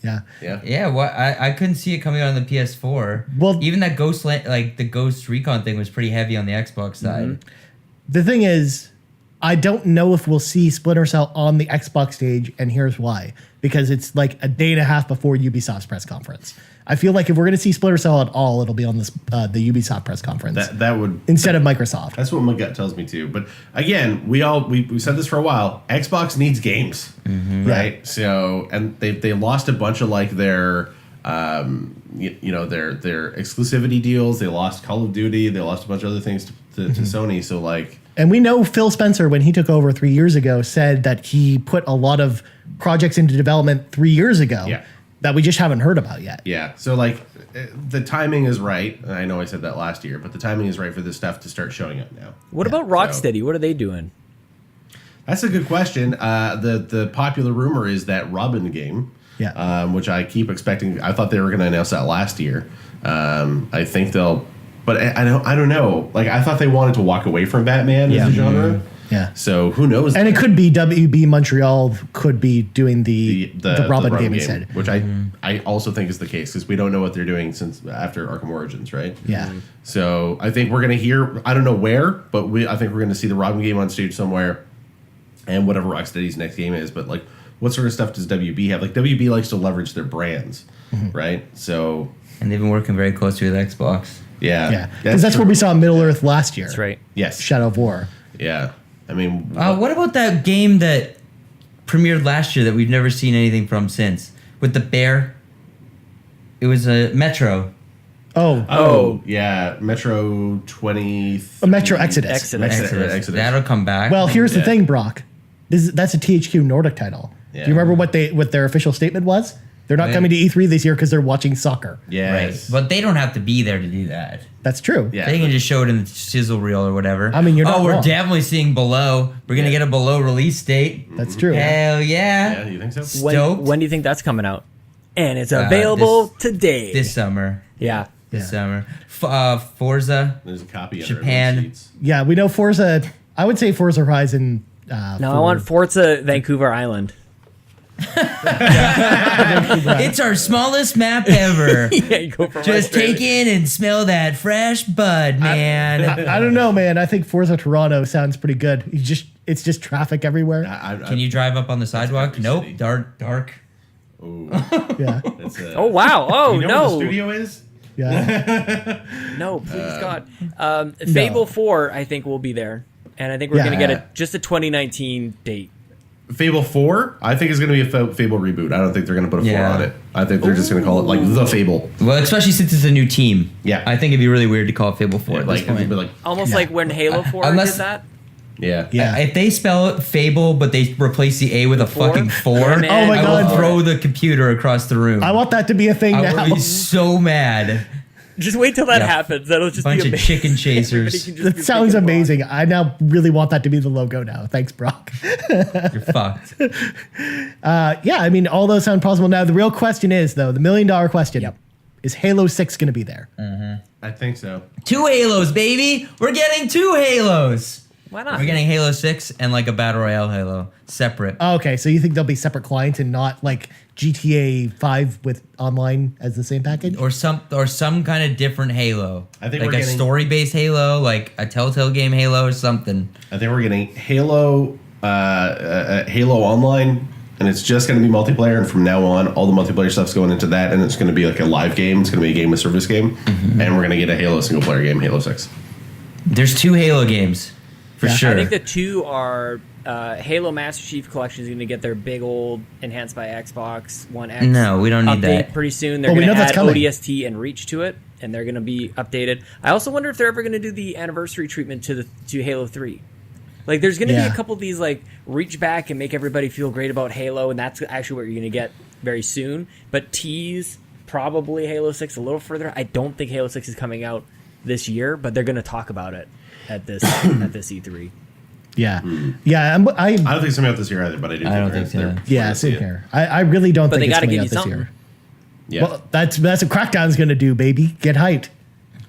Yeah.
Yeah.
Yeah, what I couldn't see it coming out on the PS4.
Well-
even that the Ghost Recon thing was pretty heavy on the Xbox side.
The thing is, I don't know if we'll see Splinter Cell on the Xbox stage, and here's why. Because it's like a day and a half before Ubisoft's press conference. I feel like if we're going to see Splinter Cell at all, it'll be on this the Ubisoft press conference
That would
instead of Microsoft.
That's what my gut tells me too. But again, we said this for a while. Xbox needs games, right? So and they lost a bunch of like their their exclusivity deals. They lost Call of Duty. They lost a bunch of other things to Sony. So like
And we know Phil Spencer, when he took over 3 years ago, said that he put a lot of projects into development 3 years ago
Yeah.
that we just haven't heard about yet.
yeah. So like the timing is right. And I know I said that last year, but the timing is right for this stuff to start showing up now.
What about Rocksteady? What are they doing?
That's a good question. The popular rumor is that Robin game.
Yeah.
Which I keep expecting. I thought they were going to announce that last year. I think they'll, but I don't know. Like I thought they wanted to walk away from Batman as a genre.
Yeah.
So who knows?
And it could be WB Montreal could be doing the Robin game instead.
which I also think is the case because we don't know what they're doing since after Arkham Origins, right?
Yeah.
So I think we're going to hear. I don't know where, but I think we're going to see the Robin game on stage somewhere, and whatever Rocksteady's next game is. But like, what sort of stuff does WB have? Like WB likes to leverage their brands, right? So
And they've been working very closely with Xbox.
yeah,
Yeah. Because that's where we saw Middle Earth last year.
That's right.
Yes.
Shadow of War.
Yeah. I mean,
What about that game that premiered last year that we've never seen anything from since with the bear? It was a Metro.
Oh.
yeah, Metro 20.
Metro Exodus.
Exodus.
That'll come back.
Well, here's the
Yeah.
thing, Brock. That's a THQ Nordic title.
Yeah.
Do you remember what their official statement was? They're not
Yeah.
coming to E3 this year because they're watching soccer.
Yes.
But they don't have to be there to do that.
That's true.
Yeah.
They can just show it in the sizzle reel or whatever.
I mean, you're not
we're
wrong.
definitely seeing below. We're gonna
Yeah.
get a below release date.
That's true.
Hell yeah!
Yeah, you think so?
Stoked.
When do you think that's coming out? And it's available today.
This summer.
yeah.
This summer. Forza.
There's a copy of
Japan.
Yeah, we know Forza. I would say Forza Horizon.
No, I want Forza Vancouver Island.
It's our smallest map ever.
Yeah, you go for
Just take in and smell that fresh bud, man.
I don't know, man. I think Forza Toronto sounds pretty good. It's just traffic everywhere.
Can you drive up on the sidewalk?
every
Nope.
city.
Dark.
Ooh,
Yeah.
that's
Oh wow! Oh
you know where the
no!
studio is?
Yeah.
No, please God. Fable 4, I think will be there, and I think we're
Yeah.
gonna get just a 2019 date.
Fable 4, I think is going to be a Fable reboot. I don't think they're going to put a 4
Yeah.
on it. I think they're just going to call it like the Fable.
Well, especially since it's a new team.
Yeah.
I think it'd be really weird to call it Fable 4 at
Like,
this point.
it'd be like,
Almost
Yeah.
like when Halo 4
Unless-
did that.
yeah.
Yeah.
If they spell it Fable, but they replace the A with a
Four?
fucking 4,
Yeah, man.
Oh my
I
God.
will throw the computer across the room.
I want that to be a thing
I
now.
would be so mad.
Just wait till that
Yeah.
happens. That'll just
Bunch
be
of
amazing.
chicken chasers.
Everybody can just
That
be
sounds
freaking wrong.
amazing. I now really want that to be the logo now. Thanks, Brock.
You're fucked.
Yeah, I mean, all those sound possible. Now, the real question is, though, the $1 million question is Halo 6 going to be there?
I think so.
2 Halos, baby! We're getting 2 Halos!
Why not?
We're getting Halo 6 and like a Battle Royale Halo. Separate.
Oh, okay, so you think they'll be separate clients and not like GTA 5 with online as the same package?
Or some kind of different Halo.
I think
like
we're
a
getting-
story-based Halo, like a Telltale game Halo or something.
I think we're getting Halo, Halo Online, and it's just going to be multiplayer. And from now on, all the multiplayer stuff's going into that, and it's going to be like a live game. It's going to be a game of service game, and we're going to get a Halo single player game, Halo 6.
There's 2 Halo games. For
Yeah.
sure.
I think the two are Halo Master Chief Collection is going to get their big old enhanced by Xbox One X.
No, we don't need
update
that.
pretty soon. They're
Well, we
going to
know that's
add
coming.
ODST and Reach to it, and they're going to be updated. I also wonder if they're ever going to do the anniversary treatment to Halo 3. Like, there's going to be
Yeah.
a couple of these like reach back and make everybody feel great about Halo, and that's actually what you're going to get very soon. But tease probably Halo 6 a little further. I don't think Halo 6 is coming out this year, but they're going to talk about it at this E3.
Yeah. Yeah,
I don't think it's coming out this year either, but I do.
I don't
they're-
think so.
they're-
yeah,
we're gonna see
same
it.
here. I really don't
But
think
they
it's
gotta
coming
give
out
you
this
something.
year.
Yeah.
Well, that's what Crackdown's going to do, baby. Get hyped.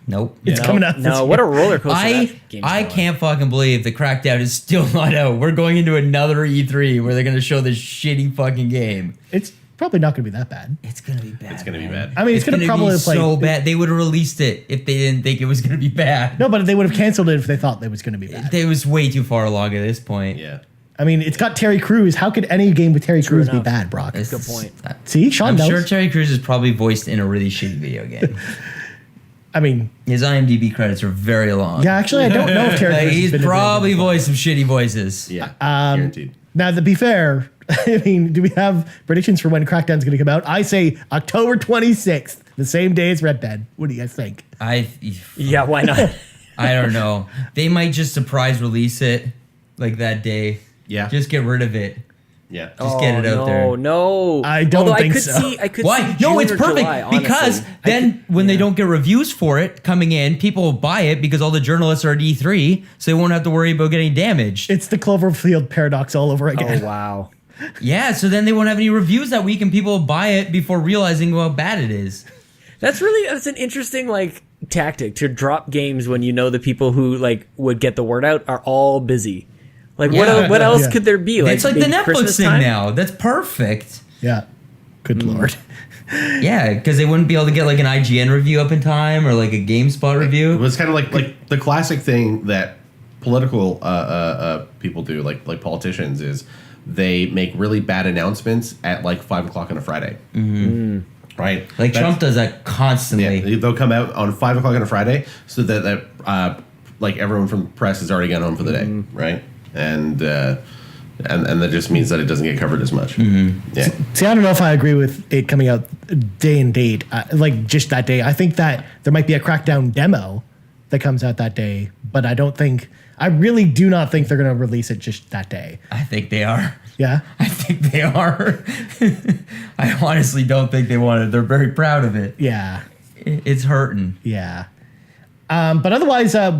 Nope.
It's
Yeah.
coming out this
No, what a
year.
roller coaster!
I
that game's
I
going.
can't fucking believe the Crackdown is still not out. We're going into another E3 where they're going to show this shitty fucking game.
It's probably not going to be that bad.
It's going to be bad.
It's going to be
man.
bad.
I mean, it's going to probably
be
play.
so bad. They would have released it if they didn't think it was going to be bad.
No, but they would have canceled it if they thought it was going to be bad.
It was way too far along at this point.
Yeah.
I mean, it's got Terry Crews. How could any game with Terry Crews be
enough.
bad, Brock?
It's-
Good point.
See, Sean
I'm
knows.
sure Terry Crews is probably voiced in a really shitty video game.
I mean,
His IMDb credits are very long.
yeah, actually, I don't know if Terry
Like,
Crews has
he's
been in
probably
video games.
voiced some shitty voices.
Yeah. Guaranteed.
Now, to be fair, I mean, do we have predictions for when Crackdown's going to come out? I say October 26th, the same day as Red Dead. What do you guys think?
Yeah, why not?
I don't know. They might just surprise release it like that day.
Yeah.
Just get rid of it.
Yeah.
Just get it out
no,
there.
No,
I don't
Although
think
I could
so.
See, I could
Why?
see
No,
June
it's
or
perfect
July,
because
honestly.
then when they don't get reviews for it coming in, people will buy it because all the journalists are at E3, so they won't have to worry about getting damaged.
It's the Cloverfield paradox all over again.
Oh wow.
Yeah, so then they won't have any reviews that week, and people will buy it before realizing how bad it is.
That's an interesting like tactic to drop games when you know the people who like would get the word out are all busy. Like
Yeah.
what else
Yeah.
could there be? Like
It's like the
maybe
Netflix
Christmas
thing
time?
now. That's perfect.
Yeah. Good Lord.
Yeah, because they wouldn't be able to get like an IGN review up in time or like a GameSpot
It
review.
was kind of like the classic thing that political people do, like politicians, is they make really bad announcements at like 5 o'clock on a Friday. Mm-hmm. Right?
Like
That's-
Trump does that constantly.
Yeah, they'll come out on 5 o'clock on a Friday so that like everyone from the press has already gone home for the day, right? And that just means that it doesn't get covered as much. Yeah.
See, I don't know if I agree with it coming out day and date, like just that day. I think that there might be a Crackdown demo that comes out that day, but I really do not think they're going to release it just that day.
I think they are.
Yeah.
I think they are. I honestly don't think they want it. They're very proud of it.
Yeah.
It's hurting.
Yeah. But otherwise,
I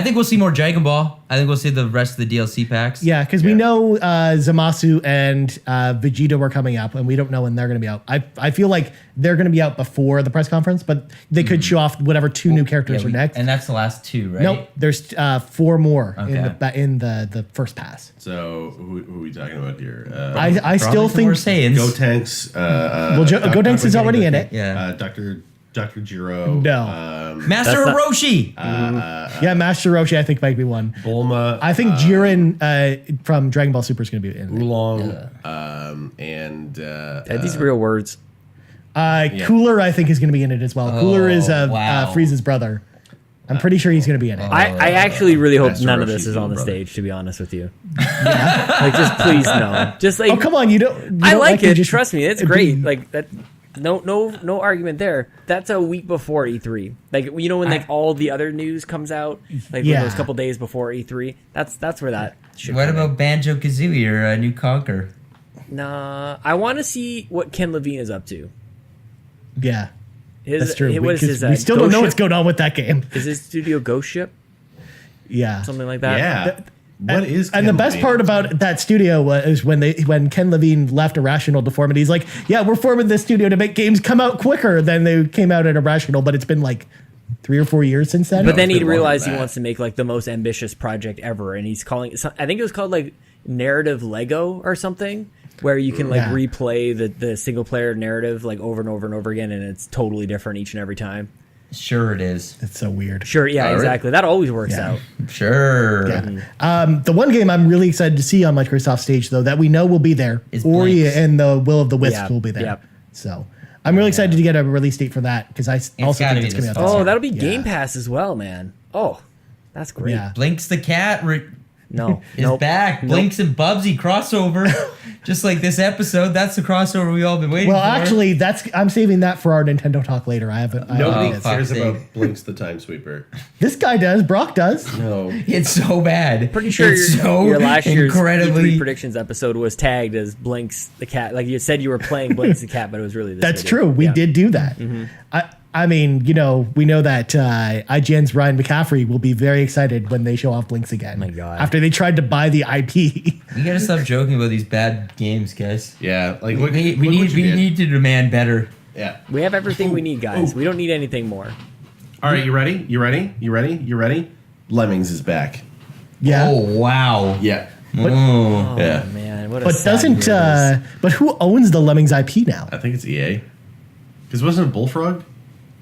think we'll see more Dragon Ball. I think we'll see the rest of the DLC packs.
yeah, because we know Zamasu and Vegeta were coming up, and we don't know when they're going to be out. I feel like they're going to be out before the press conference, but they could show off whatever two new characters are next.
And that's the last two, right?
Nope, there's 4 more
Okay.
in the first pass.
So who are we talking about here?
I still
Probably some more
think
Saiyans.
Go Tanks.
Gotenks is already in it.
Yeah.
Dr. Dr. Jiro.
No.
Master
That's not-
Orochi.
Yeah, Master Roshi, I think, might be one.
Bulma.
I think Jiren from Dragon Ball Super is going to be in it.
Oolong. And
These are real words.
Cooler, I think, is going to be in it as well. Cooler is
wow.
Frieza's brother. I'm pretty sure he's going to be in it.
I actually really hope
Master
none of
Roshi's
this is on the
little brother.
stage, to be honest with you. Like, just please no. Just like
Oh, come on, you don't.
I
don't
like
to
it.
just
Trust me, it's great. Like that. No argument there. That's a week before E3. Like you know when like all the other news comes out, like
Yeah.
those couple days before E3. That's where that should.
What
come in.
about Banjo Kazooie or New Conquer?
Nah, I want to see what Ken Levine is up to.
Yeah,
His,
that's true.
What is
Because
his?
we still don't
Ghost
know what's
Ship?
going on with that game.
Is his studio Ghost Ship?
Yeah.
Something like that.
yeah. What is
And the
Ken
best
Levine?
part about that studio was when Ken Levine left Irrational to form it. He's like, yeah, we're forming this studio to make games come out quicker than they came out at Irrational, but it's been like 3 or 4 years since then.
But then
it's
he
been longer
realized
than
he
that.
wants to make like the most ambitious project ever, and he's calling it. I think it was called like Narrative Lego or something, where you can like
Yeah.
replay the single player narrative like over and over and over again, and it's totally different each and every time.
Sure it is.
It's so weird.
Sure, yeah,
All right.
exactly. That always works
Yeah.
out.
Sure.
Yeah. The one game I'm really excited to see on Microsoft stage, though, that we know will be there,
Is
Ori
Blinks.
and the Will of the Wisps
Yeah.
will be there.
Yeah.
So I'm really excited to get a release date for that because I also
gotta
think
be
it's coming out
this
this
Oh,
year.
that'll be
Yeah.
Game Pass as well, man. Oh, that's great.
Yeah.
Blinks the cat
No,
is
nope.
back.
Nope.
Blinks and Bubsy crossover. Just like this episode. That's the crossover we all been waiting
Well,
for.
actually, I'm saving that for our Nintendo talk later. I haven't.
Nobody
Oh, fuck
cares
sake.
about Blinks the Time Sweeper.
This guy does. Brock does.
No.
It's so bad.
Pretty sure
it's
your last year's
incredibly
E3 predictions episode was tagged as Blinks the cat. Like you said, you were playing Blinks the cat, but it was really this.
That's
video.
true. We
Yeah.
did do that. I mean, we know that IGN's Ryan McCaffrey will be very excited when they show off Blinks again.
My God.
After they tried to buy the IP.
You gotta stop joking about these bad games, guys.
Yeah. Like,
We
look,
need
look what you did.
to demand better.
Yeah.
We have everything we need, guys. We don't need anything more.
All right. You ready? You ready? You ready? You ready? Lemmings is back.
Yeah.
Oh wow.
Yeah.
Oh.
Oh
Yeah.
man, what a
But
sad
doesn't
year it is.
but who owns the Lemmings IP now?
I think it's EA. Because wasn't it Bullfrog?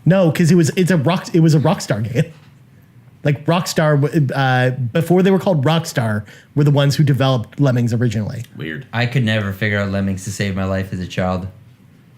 No, because it was a Rockstar game. Like Rockstar, before they were called Rockstar, were the ones who developed Lemmings originally.
Weird.
I could never figure out Lemmings to save my life as a child.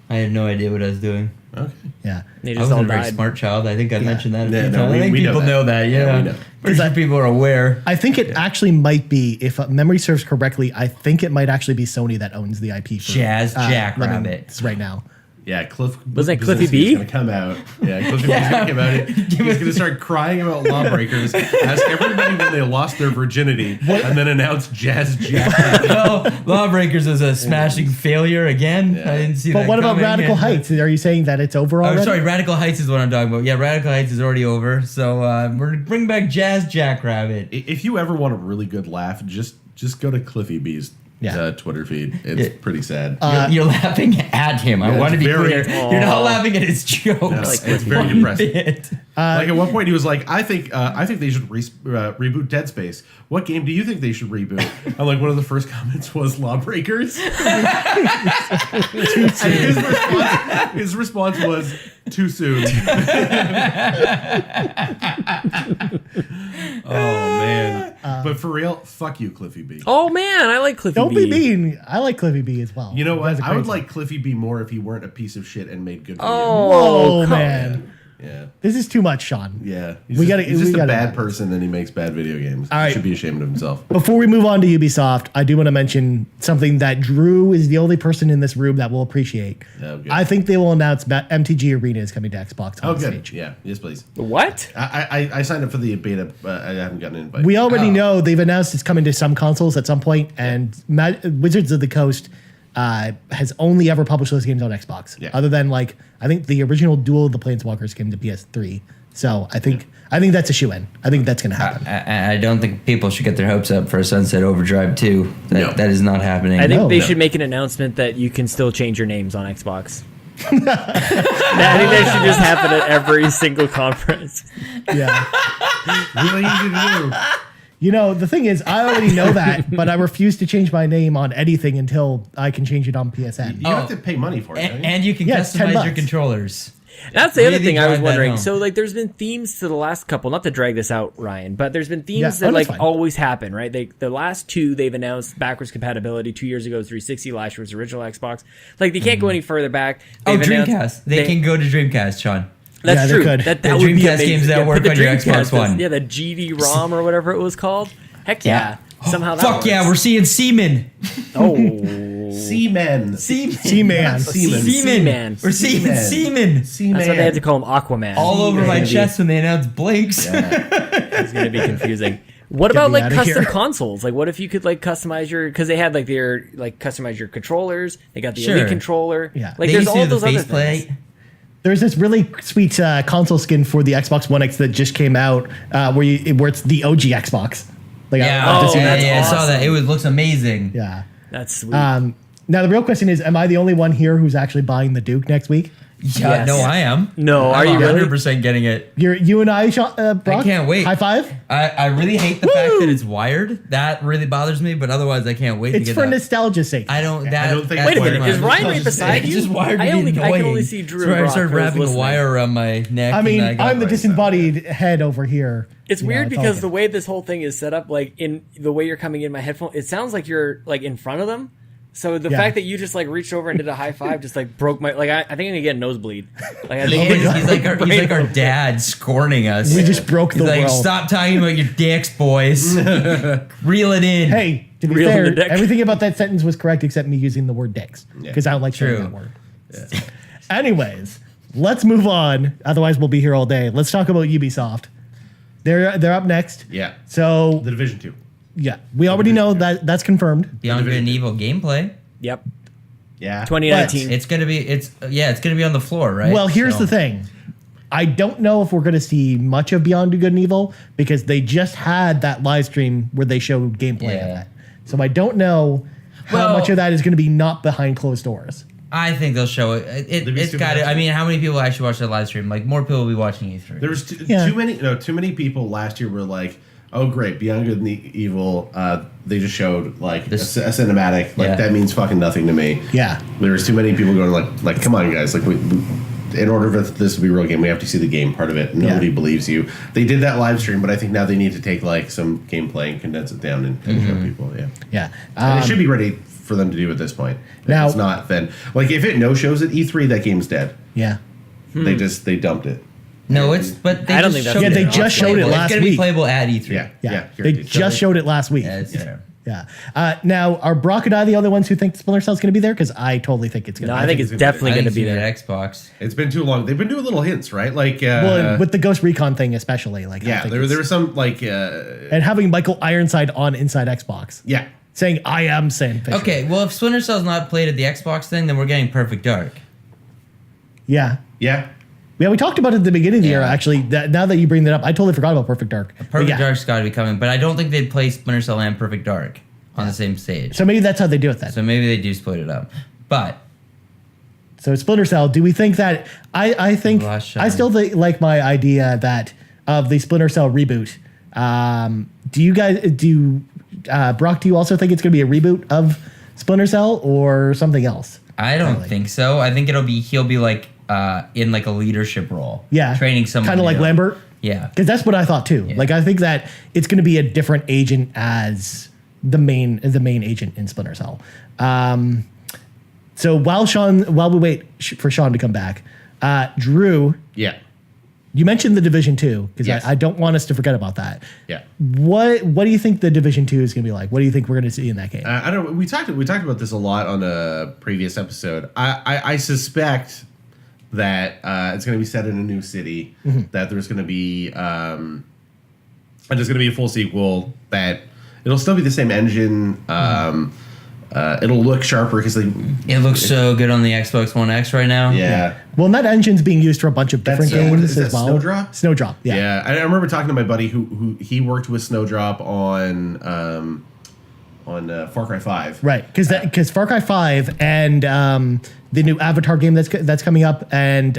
I had no idea what I was doing.
Okay.
Yeah.
They
I
just all
wasn't a very
died.
smart child. I think I mentioned that. A
Yeah,
few
no,
times.
we-
I think
we know
people
that.
know that.
Yeah,
Yeah,
we know.
Pretty sure people are aware.
I think it actually might be, if memory serves correctly, I think it might actually be Sony that owns the IP for
Jazz Jackrabbit.
Lemmings right now.
Yeah, Cliff.
Wasn't it Cliffy
Blazinski's
B?
gonna come out. Yeah, Cliffy B's gonna come out. He's gonna start crying about lawbreakers. Ask everybody when they lost their virginity, and then announce Jazz Jack.
Oh, Lawbreakers is a smashing failure again.
Yeah.
I didn't see
But
that
what about
coming.
Radical
Yeah.
Heights? Are you saying that it's over
Oh,
already?
sorry, Radical Heights is what I'm talking about. Yeah, Radical Heights is already over. So we're gonna bring back Jazz Jackrabbit.
If you ever want a really good laugh, just go to Cliffy B's
Yeah.
Twitter feed. It's
Yeah.
pretty sad.
You're laughing at him. I
Yeah,
want to
it's
be
very-
clear. You're not laughing at his jokes.
No,
like
it's
Cliffy
very
One
depressing.
bit.
Like at one point, he was like, "I think they should reboot Dead Space. What game do you think they should reboot?" And like one of the first comments was Lawbreakers. And his response was too soon. Oh man! But for real, fuck you, Cliffy B.
Oh man, I like Cliffy
Don't
B.
be mean. I like Cliffy B as well.
You know
He
what?
has a
I would
great-
like Cliffy B more if he weren't a piece of shit and made good videos.
Oh,
Oh,
come
man.
Yeah.
This is too much, Sean.
Yeah.
We
He's
gotta-
just
we
a
gotta-
bad person and he makes bad video games.
All
He
right.
should be ashamed of himself.
Before we move on to Ubisoft, I do want to mention something that Drew is the only person in this room that will appreciate.
Oh, good.
I think they will announce MTG Arena is coming to Xbox on
Oh, good.
stage.
Yeah. Yes, please.
What?
I signed up for the beta, but I haven't gotten an invite.
We already know they've announced it's coming to some consoles at some point, and Wizards of the Coast has only ever published those games on Xbox.
Yeah.
Other than like I think the original Duel of the Planeswalkers came to PS3. So I think that's a shoe-in. I think that's going to happen.
I don't think people should get their hopes up for a Sunset Overdrive 2.
No.
That is not happening.
I think
No.
they
No.
should make an announcement that you can still change your names on Xbox. I think that should just happen at every single conference.
Yeah.
Really easy to do.
You know, the thing is, I already know that, but I refuse to change my name on anything until I can change it on PSN.
You have to pay money for it. don't you?
And you can
Yeah, it's $10
customize your controllers.
That's the other
Really
thing I was
drive that
wondering.
home.
So, like, there's been themes to the last couple, not to drag this out, Ryan, but there's been themes
Yeah,
that,
that's
like,
fine.
always happen, right? The last two, they've announced backwards compatibility. 2 years ago, it was 360. Last year was original Xbox. Like, they can't go any further back.
Oh,
They've announced-
Dreamcast. They can go to Dreamcast, Sean.
That's
Yeah, they
true.
could.
That
The
would be
Dreamcast
amazing.
games that
put
work
the
on your
Dreamcast
Xbox One.
Yeah, the GD-ROM or whatever it was called. Heck yeah. Somehow that
Fuck yeah,
works.
we're seeing semen.
Oh.
Seamen.
Seaman.
Seaman.
We're seeing semen.
Seaman.
That's why they had to call him Aquaman.
All over
It's
my
gonna be-
chest when they announce Blinks.
It's going to be confusing. What
Get
about
me
like
outta
custom
here.
consoles? Like, what if you could like customize your? Because they had like their like customize your controllers. They got the
Sure.
Elite controller.
Yeah.
like
They
there's
used to
all
do the
those other
faceplate.
things.
There's this really sweet console skin for the Xbox One X that just came out, where it's the OG Xbox. Like,
Yeah,
I've
Oh,
just seen
that's
I saw that.
awesome.
Looks amazing.
Yeah.
That's sweet.
Now the real question is, am I the only one here who's actually buying the Duke next week?
Yeah,
Yes.
no, I am.
No, are
I'm
you really?
100% getting it.
You and I, Brock?
I can't wait.
High five.
I really hate the fact that it's wired. That really bothers me, but otherwise I can't wait to
It's
get
for
that.
nostalgia's sake.
I don't. That,
I don't think
that's
Wait a
wired
minute,
why
is
I'm-
Ryan right beside
It's
you?
just wired to
I
be
only- I
annoying.
can only see Drew
That's why
and
I
Brock
started
who's
wrapping a
listening.
wire around my neck.
I mean,
and I got
I'm the
right
disembodied head over here.
It's
You know,
weird
all
because
good.
the way this whole thing is set up, like in the way you're coming in my headphone, it sounds like you're like in front of them. So the
Yeah.
fact that you just like reached over and did a high five just like broke my like I think I'm gonna get a nosebleed. Like I think
He's like our dad scorning us.
We just broke
He's
the
like,
world.
stop talking about your dicks, boys. Reel it in.
Hey, to be
Reel in the
fair,
dick.
everything about that sentence was correct except me using the word dicks because I don't like saying
True.
that word. Anyways, let's move on. Otherwise, we'll be here all day. Let's talk about Ubisoft. They're up next.
Yeah.
So
The Division 2.
yeah, we already know that that's confirmed.
Beyond Good and Evil gameplay.
Yep.
Yeah.
2019.
It's gonna be on the floor, right?
Well, here's
So-
the thing. I don't know if we're going to see much of Beyond Good and Evil because they just had that live stream where they showed gameplay of
Yeah.
it. So I don't know how
Well-
much of that is going to be not behind closed doors.
I think they'll show it.
be
It's
super
got it.
nice.
I mean, how many people actually watch the live stream? Like more people will be watching E3.
There was
Yeah.
too many people last year were like, oh great, Beyond Good and Evil. They just showed like a cinematic. Like
Yeah.
that means fucking nothing to me.
Yeah.
There was too many people going like come on guys, like we in order for this to be a real game, we have to see the game part of it. Nobody believes you. They did that live stream, but I think now they need to take like some gameplay and condense it down and show people. Yeah,
Yeah.
and it should be ready for them to do at this point. If
Now-
it's not, then like if it no shows at E3, that game's dead.
Yeah.
They they dumped it.
No, it's but they
I don't
just
think that's
showed
Yeah, they
it.
just showed it
It's
last
gonna be
week.
playable at E3.
Yeah,
Yeah.
here
They
it is.
just showed it last week.
Yeah, it's fair.
Yeah. Now, are Brock and I the only ones who think Splinter Cell's going to be there? Because I totally think it's going
No,
to
I
be
think
there.
it's definitely
I
going to
think
be
it's
there.
at Xbox.
It's been too long. They've been doing little hints, right? Like,
Well, with the Ghost Recon thing especially. Like, I
yeah,
think
there
it's-
was some like,
and having Michael Ironside on Inside Xbox
yeah,
saying, I am Sam Fisher.
Okay, well, if Splinter Cell's not played at the Xbox thing, then we're getting Perfect Dark.
Yeah.
yeah.
Yeah, we talked about it at the beginning of the year,
Yeah.
actually. Now that you bring that up, I totally forgot about Perfect Dark. But
Perfect
yeah.
Dark's got to be coming, but I don't think they'd play Splinter Cell and Perfect Dark on the same stage.
So maybe that's how they do it then.
So maybe they do split it up. But
So Splinter Cell, do we think that I think
Last shot.
I still like my idea that of the Splinter Cell reboot. Do you guys Brock, do you also think it's going to be a reboot of Splinter Cell or something else?
I don't think so. I think he'll be like in like a leadership role.
Yeah.
Training someone.
kind of like
new.
Lambert.
Yeah.
Because that's what I thought too.
Yeah.
Like I think that it's going to be a different agent as the main agent in Splinter Cell. So while we wait for Sean to come back, Drew,
Yeah.
you mentioned the Division 2 because
Yes.
I don't want us to forget about that.
Yeah.
What do you think the Division 2 is going to be like? What do you think we're going to see in that game?
I don't. We talked about this a lot on a previous episode. I suspect that it's going to be set in a new city. That there's going to be and there's going to be a full sequel. That it'll still be the same engine. It'll look sharper because
It looks so good on the Xbox One X right now.
yeah.
Well, and that engine's being used for a bunch of different
That's, what
games
is
as
that,
well.
Snowdrop?
Snowdrop, yeah.
Yeah, I remember talking to my buddy who he worked with Snowdrop on Far Cry 5.
Right, because Far Cry 5 and the new Avatar game that's coming up, and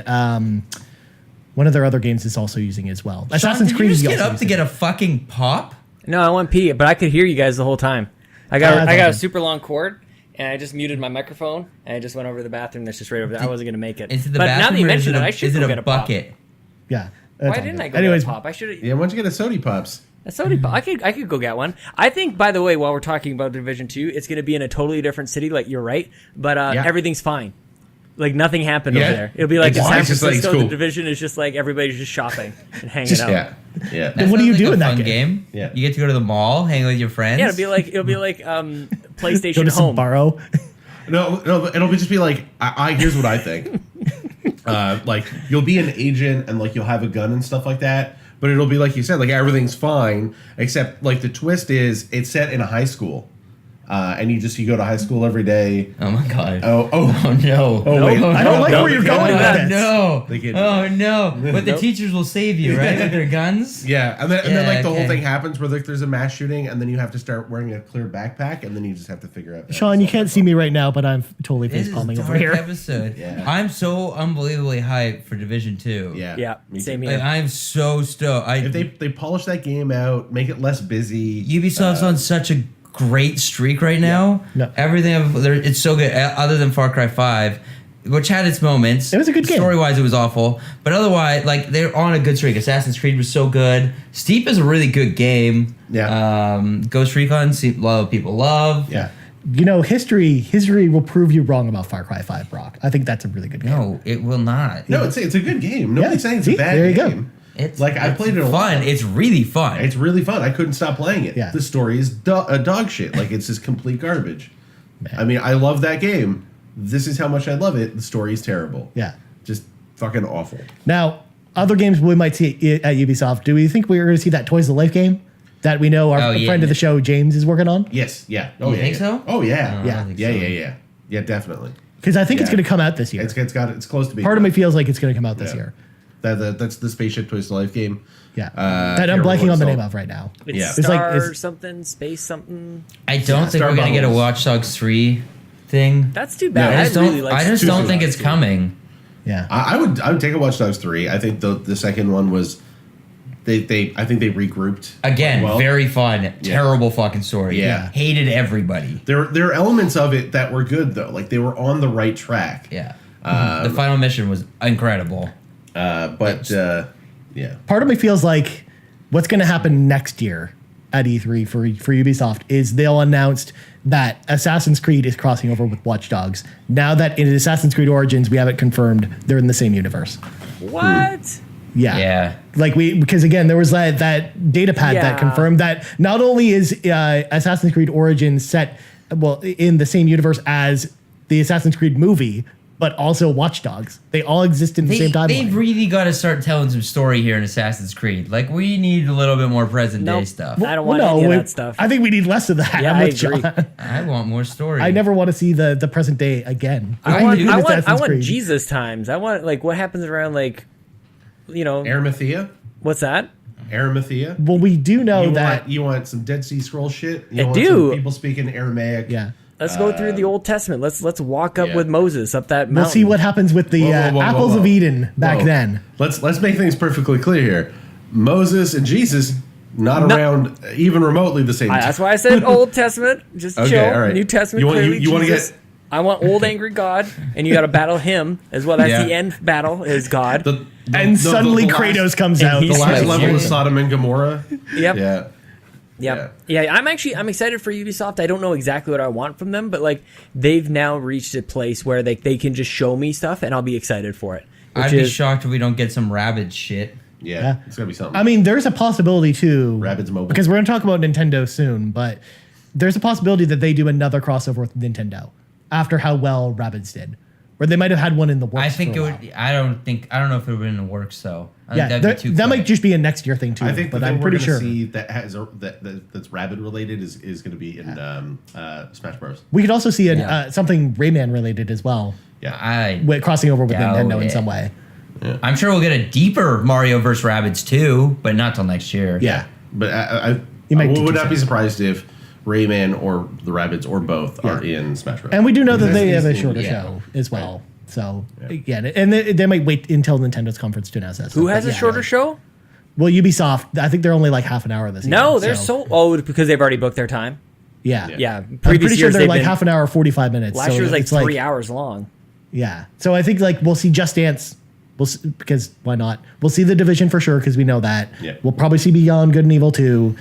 one of their other games is also using it as well.
Sean,
Assassin's
did
Creed
you
is
just get
also
up to
using
get
it.
a fucking pop?
No, I went pee, but I could hear you guys the whole time. I got
that's
a
awesome.
super long cord, and I just muted my microphone, and I just went over to the bathroom that's just right over there. I wasn't going to make it.
Is it the
but
bathroom
now that you
or
mention it, I should
is it
go
a
get a
bucket?
pop.
Yeah.
Why didn't I go
Anyways,
get a pop? I should have.
Yeah, why don't you get a Sody Pops?
A soda pop. I could go get one. I think, by the way, while we're talking about Division 2, it's going to be in a totally different city. Like, you're right. But everything's fine. Like, nothing happened over there. It'll be like in San
It's just like,
Francisco,
it's cool.
the Division is just like everybody's just shopping and hanging
Just-
out.
Yeah, yeah.
That
what do
sounds
you
like
do
a
in that
fun
game?
Yeah.
You get to go to the mall, hang with your friends.
Yeah, it'll be like
Go
PlayStation
to
Home.
Sbarro.
No, it'll just be like, I here's what I think. Like, you'll be an agent and, like, you'll have a gun and stuff like that, but it'll be like you said, like, everything's fine, except, like, the twist is it's set in a high school. And you go to high school every day.
Oh my god.
Oh
no.
Oh, wait.
I don't like
No,
where you're
they
going
can't
with
do that.
this.
No.
They can't do
Oh no. But the
Nope.
teachers will save you, right? With their guns.
Yeah, and then
Yeah,
like the whole
okay.
thing happens where like there's a mass shooting, and then you have to start wearing a clear backpack, and then you just have to figure out.
Sean, you can't see me right now, but I'm totally
This
face
is a
palming over
dark
here.
episode.
Yeah.
I'm so unbelievably hyped for Division 2.
Yeah,
Yeah,
me
same
too.
here.
Like, I'm so stoked.
If they polish that game out, make it less busy.
Ubisoft's on such a great streak right now.
No.
It's so good. Other than Far Cry 5, which had its moments.
It was a good game.
Story-wise, it was awful. But otherwise, like, they're on a good streak. Assassin's Creed was so good. Steep is a really good game.
Yeah.
Ghost Recon, a lot of people love.
Yeah.
You know, history will prove you wrong about Far Cry 5, Brock. I think that's a really good game.
No, it will not.
No, it's a good game. Nobody's saying it's
see,
a bad
there you go.
game.
It's
Like, I played it a
fun.
lot.
It's really fun.
It's really fun. I couldn't stop playing it.
Yeah.
The story is dog shit. Like, it's just complete garbage. I mean, I love that game. This is how much I love it. The story is terrible.
Yeah.
Just fucking awful.
Now, other games we might see at Ubisoft. Do we think we're going to see that Toys of Life game that we know our
Oh, yeah.
friend of the show, James, is working on?
Yes. Yeah. Oh,
You
yeah.
think
yeah.
so?
Oh, yeah.
I don't think so.
Yeah, definitely.
Because I think it's
Yeah.
going to come out this year.
It's close to being.
Part of me feels like it's going to come out this
Yeah.
year.
That's the Spaceship Toys to Life game.
Yeah.
I
that I'm
can't remember
blanking
what
on the
it's
name
called.
of right now.
It's
Yeah.
It's
Star
like- it's-
something, Space something.
I don't think
Star
we're going to get a
Bubbles.
Watch Dogs 3 thing.
That's too bad.
No.
I just
really
don't,
like
I just
Too
don't
soon.
think it's coming.
Yeah.
I would take a Watch Dogs 3. I think the second one was I think they regrouped
Again,
quite well.
very fun. Terrible fucking story.
Yeah.
Hated everybody.
There are elements of it that were good though. Like they were on the right track.
Yeah. The final mission was incredible.
Yeah.
Part of me feels like what's going to happen next year at E3 for Ubisoft is they'll announce that Assassin's Creed is crossing over with Watch Dogs. Now that in Assassin's Creed Origins, we have it confirmed they're in the same universe.
What?
Yeah.
Yeah.
Like because again, there was that data pad that
Yeah.
confirmed that not only is Assassin's Creed Origins set in the same universe as the Assassin's Creed movie, but also Watch Dogs. They all exist in the same
They
timeline.
really got to start telling some story here in Assassin's Creed. Like, we need a little bit more present day
Nope.
stuff.
I don't want any of that stuff.
I think we need less of that.
Yeah,
I'm
I
with
agree.
John.
I want more story.
I never want to see the present day again.
I want
in Assassin's Creed.
Jesus times. I want like what happens around like,
Arimathea?
what's that?
Arimathea?
Well, we do know that.
You want some Dead Sea Scroll shit? You
I
want
do.
some people speaking Aramaic?
Yeah.
Let's go through the Old Testament. Let's walk up
yeah.
with Moses up that mountain.
We'll see what happens with the
Whoa, whoa, whoa,
apples
whoa,
of
whoa.
Eden back
Whoa.
then.
Let's make things perfectly clear here. Moses and Jesus not around even remotely the same time.
That's why I said Old Testament. Just
Okay,
chill.
all right.
New Testament.
You want-
clearly
you wanna
Jesus.
get-
I want old angry God, and you got to battle him as well. That's
Yeah.
the end battle is God.
And suddenly
the last-
Kratos comes
and
out.
he's
The last
like,
level
yeah.
is Sodom and Gomorrah.
Yep.
Yeah.
Yeah, I'm excited for Ubisoft. I don't know exactly what I want from them, but like they've now reached a place where they can just show me stuff, and I'll be excited for it.
I'd be shocked if we don't get some rabid shit.
Yeah. It's going to be something.
I mean, there's a possibility too.
Rabbids Mobile.
Because we're going to talk about Nintendo soon, but there's a possibility that they do another crossover with Nintendo after how well Rabbids did, or they might have had one in the works.
I think
for
it
a
would.
while.
I don't know if it would be in the works though. I think
Yeah,
that'd be too
that might
quick.
just be a next year thing too.
I think
but
the
I'm
thing we're
pretty
going to
sure
see that's Rabbit related is going to be in Smash Bros.
we could also see
Yeah.
something Rayman related as well,
Yeah.
crossing over with
Doubt
Nintendo in
it.
some way.
I'm sure we'll get a deeper Mario vs. Rabbids too, but not till next year.
Yeah. But I
You might do
would
too
not be
soon.
surprised if Rayman or the Rabbids or both are in Smash Bros.
And we do know that
Because
they have a
it's-
shorter
yeah.
show as well. So yeah, and they might wait until Nintendo's conference to announce that.
Who
stuff,
has
but
a
yeah.
shorter show?
Well, Ubisoft. I think they're only like half an hour this year.
No, they're so because they've already booked their time.
Yeah.
Yeah,
I'm
previous
pretty sure
years
they're
they've
like
been-
half an hour, 45 minutes.
Last
so
year was like
it's
3 hours long.
Yeah. So I think like we'll see Just Dance. Because why not? We'll see The Division for sure because we know that.
Yeah.
We'll probably see Beyond Good and Evil 2,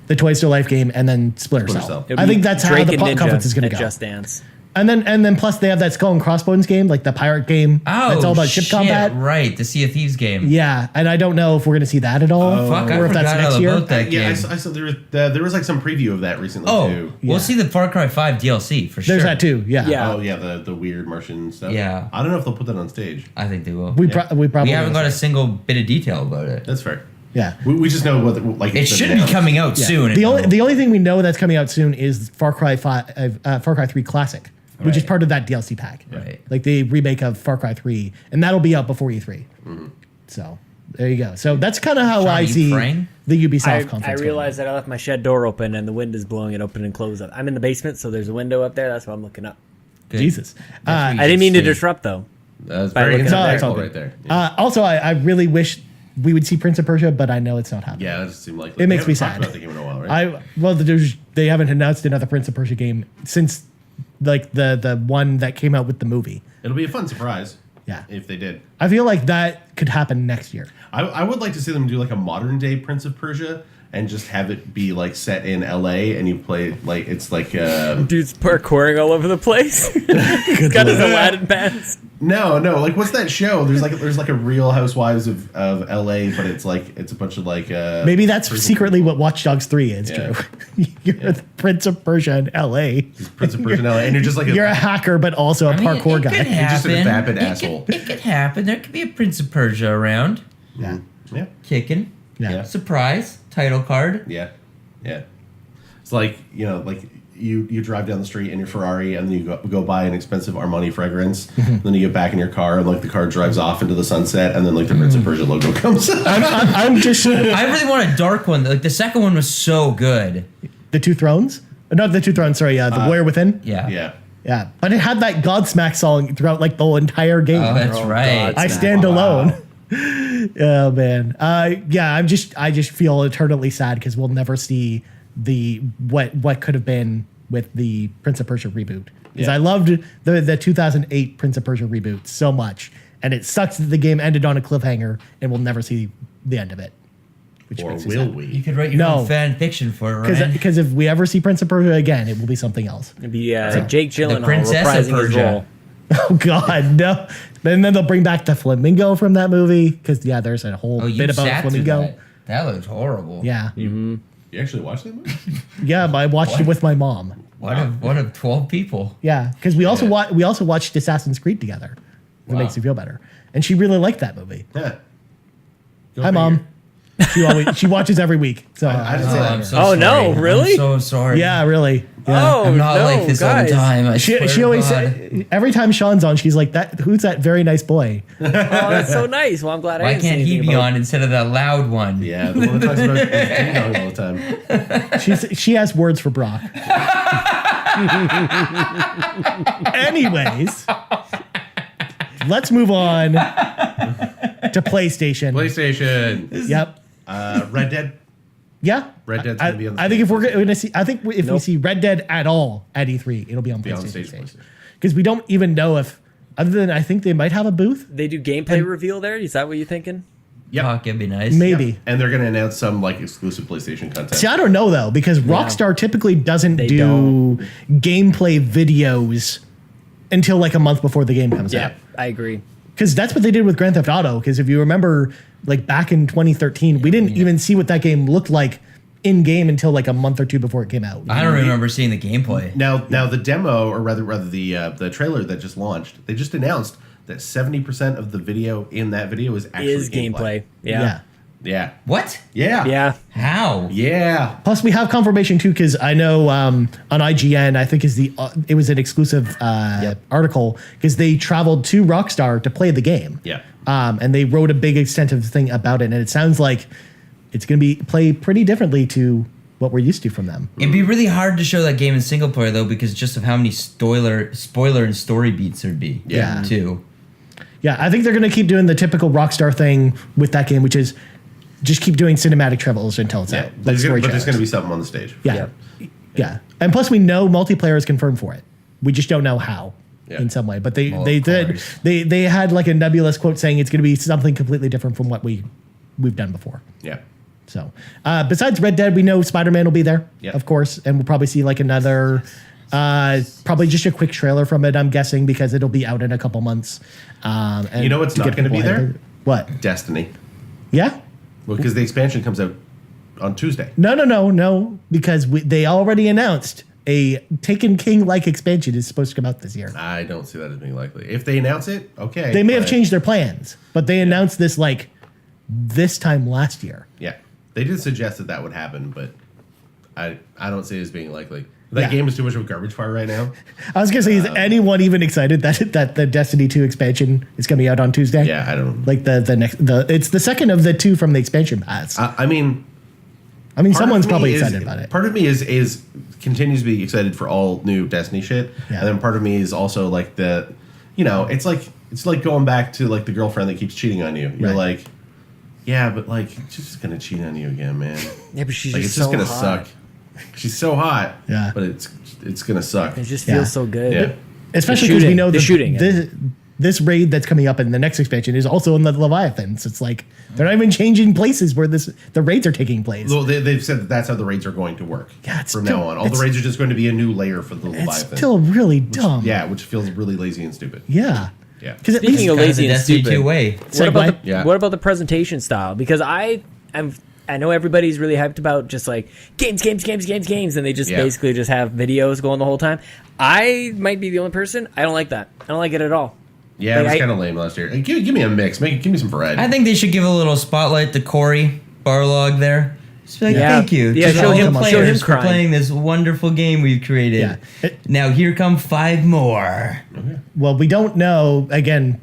the Toy Story Life game, and then Splinter
Splinter
Cell.
Cell.
I think that's how the conference is going to go.
Just Dance.
And then plus they have that Skull and Crossbones game, like the pirate game.
Oh,
that's all about ship combat.
Right, the Sea of Thieves game.
Yeah, and I don't know if we're going to see that at all,
Fuck, I
or if that's
forgot
next
all
year.
about that game.
Yeah, I saw there was like some preview of that recently
Oh,
too.
Yeah.
we'll see the Far Cry 5 DLC for sure.
There's that too. Yeah.
Yeah.
Oh yeah, the weird Martian stuff.
Yeah.
I don't know if they'll put that on stage.
I think they will.
We
Yeah.
probably
We haven't got
will.
a single bit of detail about it.
That's fair.
Yeah.
We just know what like
It
it's
should
been
be
announced.
coming out
Yeah.
soon.
The only thing we know that's coming out soon is Far Cry 3 Classic, which is
Right.
part of that DLC pack.
Right.
Like the remake of Far Cry 3, and that'll be out before E3. So there you go. So that's kind of how
Sean,
I
you
see
praying?
the Ubisoft
I
conference.
realized that I left my shed door open and the wind is blowing it open and close. I'm in the basement, so there's a window up there. That's why I'm looking up.
Good.
Jesus.
That's
I didn't mean to
Sweet.
disrupt though.
That's
By
very
looking
at that.
example
No,
right there. Yeah.
Also, I really wish we would see Prince of Persia, but I know it's not happening.
Yeah, that just seemed like
It makes
they
me
haven't talked
sad.
about the game in a while, right?
They haven't announced another Prince of Persia game since like the one that came out with the movie.
It'll be a fun surprise.
Yeah.
If they did.
I feel like that could happen next year.
I would like to see them do like a modern day Prince of Persia and just have it be like set in LA and you play like it's like
Dude's parkouring all over the place. He's got his Aladdin pants.
no like what's that show? There's like a Real Housewives of LA, but it's a bunch of like
Maybe that's secretly what Watch Dogs 3 is,
Yeah.
Drew. You're the Prince of Persia in LA.
Prince of Persia in LA, and you're just like
You're a hacker, but also a
I mean,
parkour
it
guy.
could
You're just a
happen.
vapid
It
asshole.
It could happen. There could be a Prince of Persia around.
Yeah.
Yeah.
Kicking.
Yeah.
Surprise. Title card.
Yeah. It's like, like you drive down the street in your Ferrari and then you go buy an expensive Armani fragrance. Then you get back in your car and like the car drives off into the sunset and then like the Prince of Persia logo comes up.
I'm just
I really want a dark one. Like the second one was so good.
the Two Thrones. Not the Two Thrones. Sorry, the Warrior Within.
Yeah.
Yeah.
Yeah, but it had that Godsmack song throughout like the whole entire game.
Oh, that's right.
I stand alone. Oh man, yeah. I just feel eternally sad because we'll never see what could have been with the Prince of Persia reboot. Because
Yeah.
I loved the 2008 Prince of Persia reboot so much, and it sucks that the game ended on a cliffhanger and we'll never see the end of it. Which
Or
makes me
will
sad.
we?
You could write your
No.
own fan fiction for it, right?
Because if we ever see Prince of Persia again, it will be something else.
It'd be Jake Gyllenhaal
Princess of
reprising his
Persia.
role.
Oh God, no! And then they'll bring back the flamingo from that movie because there's a whole
Oh, you
bit about
sat through
flamingo.
that. That looked horrible.
Yeah,
You actually watched that movie?
yeah. But I watched it with my mom.
One of 12 people.
Yeah, because we also watched Assassin's Creed together. It
Wow.
makes you feel better, and she really liked that movie.
Yeah. Go
Hi,
figure.
Mom. She watches every week. So
I didn't say that.
I'm so
Oh,
sorry.
no, really?
I'm so sorry.
yeah, really. Yeah.
Oh,
I'm not
no,
like this all
guys.
the time. I
She
swear
always
to God.
every time Sean's on, she's like, "That who's that very nice boy?"
Oh, that's so nice. Well, I'm glad I
Why
didn't say
can't he
anything
be
about
on instead of that loud one?
Yeah, the one that talks about his ding dong all the time.
She has words for Brock. Anyways, let's move on to PlayStation.
PlayStation.
Yep.
Red Dead.
Yeah.
Red Dead's
I,
gonna be on the
I think
stage
if we're going to see, I think if we
Nope.
see Red Dead at all at E3, it'll be on
Be on
PlayStation
stage,
stage.
PlayStation.
Because we don't even know if, other than I think they might have a booth.
They do gameplay reveal there. Is that what you're thinking?
Yep.
Fuck, it'd be nice.
Maybe.
And they're going to announce some like exclusive PlayStation content.
See, I don't know though, because Rockstar typically doesn't
They
do
don't.
gameplay videos until like a month before the game comes out.
I agree.
Because that's what they did with Grand Theft Auto. Because if you remember, like back in 2013, we didn't even see what that game looked like in game until like a month or two before it came out.
I don't remember seeing the gameplay.
Now the demo, or rather the trailer that just launched, they just announced that 70% of the video in that video is actually
Is gameplay. Yeah.
Yeah.
What?
Yeah.
Yeah.
How?
Yeah.
Plus, we have confirmation too, because I know on IGN, I think it was an exclusive article because they traveled to Rockstar to play the game.
Yeah.
And they wrote a big extensive thing about it, and it sounds like it's going to be play pretty differently to what we're used to from them.
It'd be really hard to show that game in single player though, because just of how many spoiler and story beats there'd be.
Yeah.
Too.
Yeah, I think they're going to keep doing the typical Rockstar thing with that game, which is just keep doing cinematic trails until it's
Yeah.
out.
But
Like story
there's going to
trailers.
be something on the stage.
Yeah. Yeah. And plus we know multiplayer is confirmed for it. We just don't know how
Yeah.
in some way. But
Well,
they
of
did
course.
they had like a nebulous quote saying it's going to be something completely different from what we've done before.
Yeah.
So, besides Red Dead, we know Spider-Man will be there,
Yep.
of course, and we'll probably see like another, probably just a quick trailer from it. I'm guessing because it'll be out in a couple months. And
You know what's
to
not
get
gonna
people
be
ahead
there?
of it. What?
Destiny.
Yeah.
Well, because the expansion comes out on Tuesday.
No, because they already announced a Taken King-like expansion is supposed to come out this year.
I don't see that as being likely. If they announce it, okay.
They may have
but-
changed their plans, but they announced this like this time last year.
Yeah, they did suggest that would happen, but I don't see it as being likely. That
Yeah.
game is too much of a garbage fire right now.
I was gonna say, is anyone even excited that the Destiny 2 expansion is coming out on Tuesday?
Yeah, I don't.
Like it's the second of the two from the expansion pass.
I mean,
I mean,
part
someone's
of me
probably
is-
excited about it.
Part of me is continues to be excited for all new Destiny shit,
Yeah.
and then part of me is also like it's like going back to like the girlfriend that keeps cheating on you. You're
Right.
like, yeah, but like she's just gonna cheat on you again, man.
Yeah, but she's
Like
just
it's just
so
gonna
hot.
suck. She's so hot.
Yeah.
but it's gonna suck.
It just
Yeah.
feels so good.
Yeah.
Especially
The
because we
shooting-
know
the
that
shooting.
this raid that's coming up in the next expansion is also in the Leviathan. So it's like they're not even changing places where the raids are taking place.
Well, they've said that that's how the raids are going to work
Yeah, it's
from
still-
now on. All the
it's-
raids are just going to be a new layer for the
it's
Leviathan.
still really dumb.
Yeah, which feels really lazy and stupid.
Yeah.
Yeah.
Because at
Speaking
least
of
Kind of
lazy
the
and
Destiny
stupid.
2 way.
What about
Segue?
Yeah.
what about the presentation style? Because I know everybody's really hyped about just like games, and they just
Yeah.
basically just have videos going the whole time. I might be the only person. I don't like that. I don't like it at all.
Yeah, it
Like,
was
I-
kind of lame last year. Like, give me a mix. Give me some variety.
I think they should give a little spotlight to Corey Barlog there. Just be like,
Yeah.
thank you.
Yeah,
to
show
all
him-
the
show him
players for
crying.
playing this wonderful game we've created.
Yeah.
Now here come 5 more.
Well, we don't know. Again,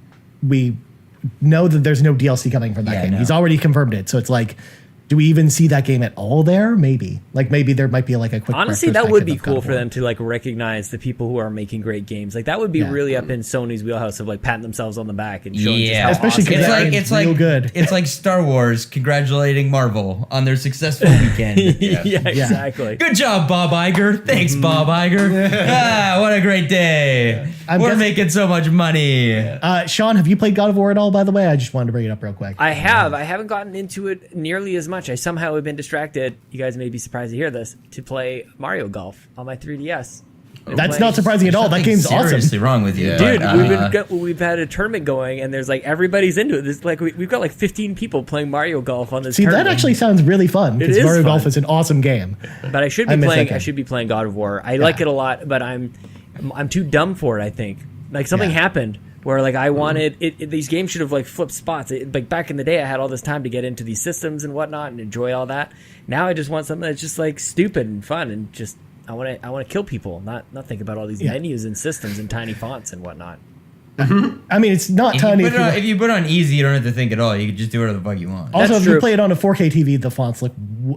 we know that there's no DLC coming from that
Yeah,
game.
no.
He's already confirmed it. So it's like, do we even see that game at all there? Maybe. Like maybe there might be like a quick.
Honestly, that would be
retrospective of
cool
God of
for
War.
them to like recognize the people who are making great games. Like that would be
Yeah.
really up in Sony's wheelhouse of like patting themselves on the back and showing just
Yeah.
how
Especially
awesome
'cause
they
that
are.
game's
it's like
real good.
It's like Star Wars congratulating Marvel on their successful weekend.
yeah, exactly.
Good job, Bob Iger. Thanks, Bob Iger. What a great day.
I'm
We're
guessing-
making so much money.
Sean, have you played God of War at all? By the way, I just wanted to bring it up real quick.
I have. I haven't gotten into it nearly as much. I somehow have been distracted. You guys may be surprised to hear this. To play Mario Golf on my 3DS.
That's not surprising at all. That
Something
game's awesome.
seriously wrong with you.
Yeah.
Dude,
but,
we've had a tournament going, and there's like everybody's into it. There's like we've got like 15 people playing Mario Golf on this.
See, that
tournament.
actually sounds really fun because
is
Mario
fun.
Golf is an awesome game.
But I should
I
be
miss that
playing.
game.
I should be playing God of War. I like it a lot, but I'm too dumb for it. I think like something
Yeah.
happened where like I wanted it. These games should have like flipped spots. Like back in the day, I had all this time to get into these systems and whatnot and enjoy all that. Now I just want something that's just like stupid and fun and just I want to kill people, not think about all these
Yeah.
menus and systems and tiny fonts and whatnot.
I mean, it's not
if,
tiny.
you put it on, if you put it on easy, you don't have to think at all. You can just do whatever the fuck you want.
Also,
That's
if you
true.
play it on a 4K TV, the fonts look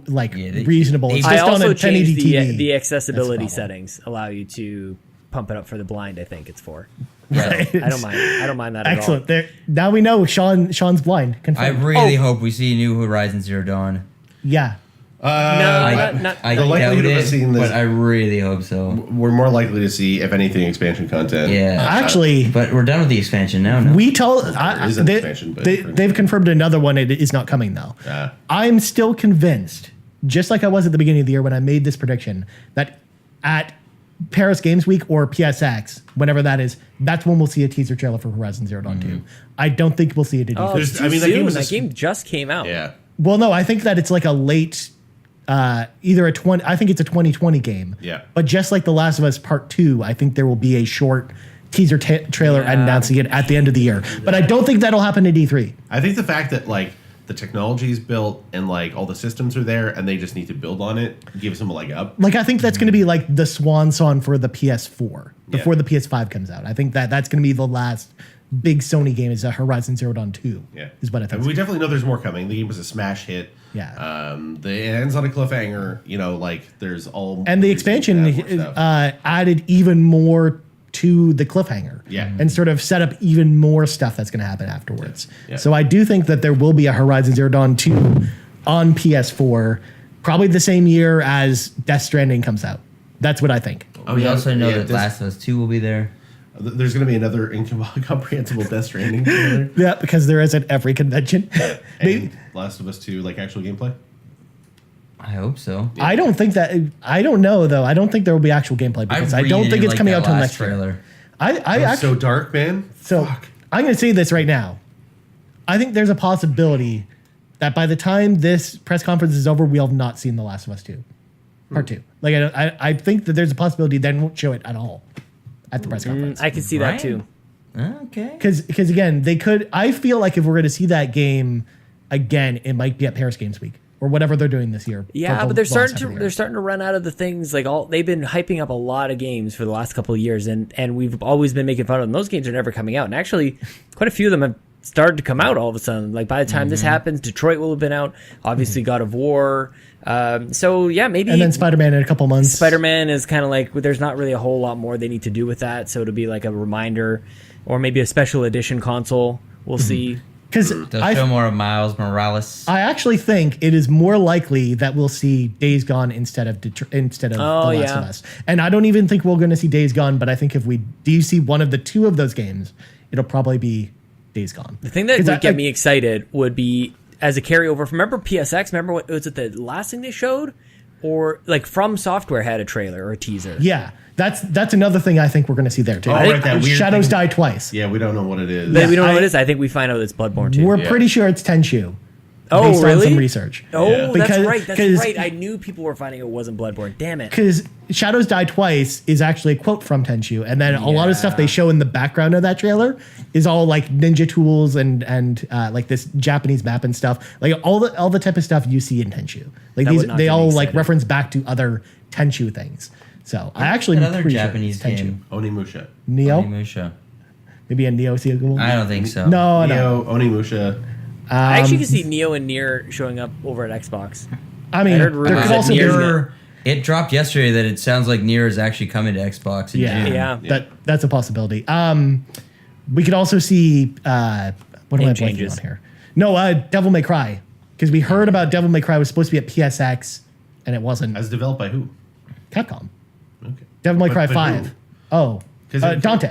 reasonable. It's
I
just on
also
a 1080
changed
TV.
the accessibility
That's the problem.
settings allow you to pump it up for the blind. I think it's for.
Right.
I don't mind. I don't mind that
Excellent.
at
There, now we know Sean's blind.
I
Confirmed.
really hope we see New Horizon Zero Dawn.
Yeah.
all. No,
I,
not.
I
The
doubt
likelihood of us
it,
seeing this-
but I really hope so.
We're more likely to see, if anything, expansion content.
Yeah.
Actually,
But we're done with the expansion now. No?
we told
There is an expansion, but
they've confirmed another one. It is not coming though.
Ah.
I'm still convinced, just like I was at the beginning of the year when I made this prediction, that at Paris Games Week or PSX, whenever that is, that's when we'll see a teaser trailer for Horizon Zero Dawn 2. I don't think we'll see it at
Oh,
E3.
it's too
I mean, that
soon.
game was
That game just came out.
Yeah.
Well, no, I think that it's like a late, either a 20. I think it's a 2020 game.
Yeah.
But just like The Last of Us Part 2, I think there will be a short teaser trailer
Yeah.
announcing it at the end of the year. But I don't think that'll happen at E3.
I think the fact that like the technology is built and like all the systems are there and they just need to build on it gives them a leg up.
Like I think that's going to be like the swan song for the PS4 before
Yeah.
the PS5 comes out. I think that's going to be the last big Sony game is a Horizon Zero Dawn 2.
Yeah,
Is what I
And
think.
we definitely know there's more coming. The game was a smash hit.
Yeah.
It ends on a cliffhanger. You know, like there's all
And the
reasons to
expansion
add more stuff.
added even more to the cliffhanger.
Yeah.
And sort of set up even more stuff that's going to happen afterwards.
Yeah.
So I do think that there will be a Horizon Zero Dawn 2 on PS4, probably the same year as Death Stranding comes out. That's what I think.
Oh,
We also know that
this-
Last of Us 2 will be there.
There's going to be another incomprehensible Death Stranding trailer.
Yeah, because there is at every convention. Maybe,
And Last of Us 2, like actual gameplay.
I hope so.
I don't think that. I don't know though. I don't think there will be actual gameplay because I don't think it's coming out till next year.
trailer.
I
It's
actually,
so dark, man.
so
Fuck.
I'm going to say this right now. I think there's a possibility that by the time this press conference is over, we'll have not seen The Last of Us 2, Part 2. Like I think that there's a possibility they won't show it at all at the press conference.
I can see that too.
Okay.
Because again, they could. I feel like if we're going to see that game again, it might be at Paris Games Week or whatever they're doing this year.
Yeah,
for
but
the
they're
last
starting
half
to
of the
they're
year.
starting to run out of the things like they've been hyping up a lot of games for the last couple of years, and we've always been making fun of them. Those games are never coming out, and actually, quite a few of them have started to come out all of a sudden. Like by the time this happens, Detroit will have been out. Obviously, God of War. So yeah, maybe.
And then Spider-Man in a couple months.
Spider-Man is kind of like there's not really a whole lot more they need to do with that, so it'll be like a reminder, or maybe a special edition console. We'll see.
Because
They'll show more of Miles Morales.
I actually think it is more likely that we'll see Days Gone instead of The Last of Us. And I don't even think we're going to see Days Gone, but I think if we do see one of the two of those games, it'll probably be Days Gone.
The thing that would get me excited would be as a carryover. Remember PSX? Remember what was it? The last thing they showed, or like From Software had a trailer or a teaser.
Yeah, that's another thing I think we're going to see there too.
Oh,
I
right,
think
that weird
Shadows
thing.
Die Twice.
Yeah, we don't know what it is.
But we don't know
I-
what it is. I think we find out it's Bloodborne too.
We're
Yeah.
pretty sure it's Tenchu.
Oh,
based on
really?
some research.
Oh,
Yeah.
that's
Because-
right. That's
'cause-
right. I knew people were finding it wasn't Bloodborne. Damn it.
Because Shadows Die Twice is actually a quote from Tenchu, and then a lot of stuff they show in the background of that trailer is all like ninja tools and like this Japanese map and stuff, like all the type of stuff you see in Tenchu. Like
That
these,
would not
they
get me
all like
excited.
reference back to other Tenchu things. So I actually
Another
pretty
Japanese
sure it's Tenchu.
game.
Onimusha.
Neo,
Onimusha.
maybe a Neo sequel.
I don't think so.
No, no.
Neo, Onimusha.
I actually can see Neo and Nier showing up over at Xbox.
I mean,
I heard
there
rumors
could
that
also be.
Nier's
It dropped yesterday that it sounds like Nier is actually coming to Xbox in
Yeah,
June.
Yeah.
that's a possibility. We could also see what am I
Name
blanking
changes.
on here? No, Devil May Cry, because we heard about Devil May Cry was supposed to be at PSX, and it wasn't.
As developed by who?
Capcom.
Okay.
Devil May
But-
Cry
but
5.
who?
Oh,
'Cause it-
Dante.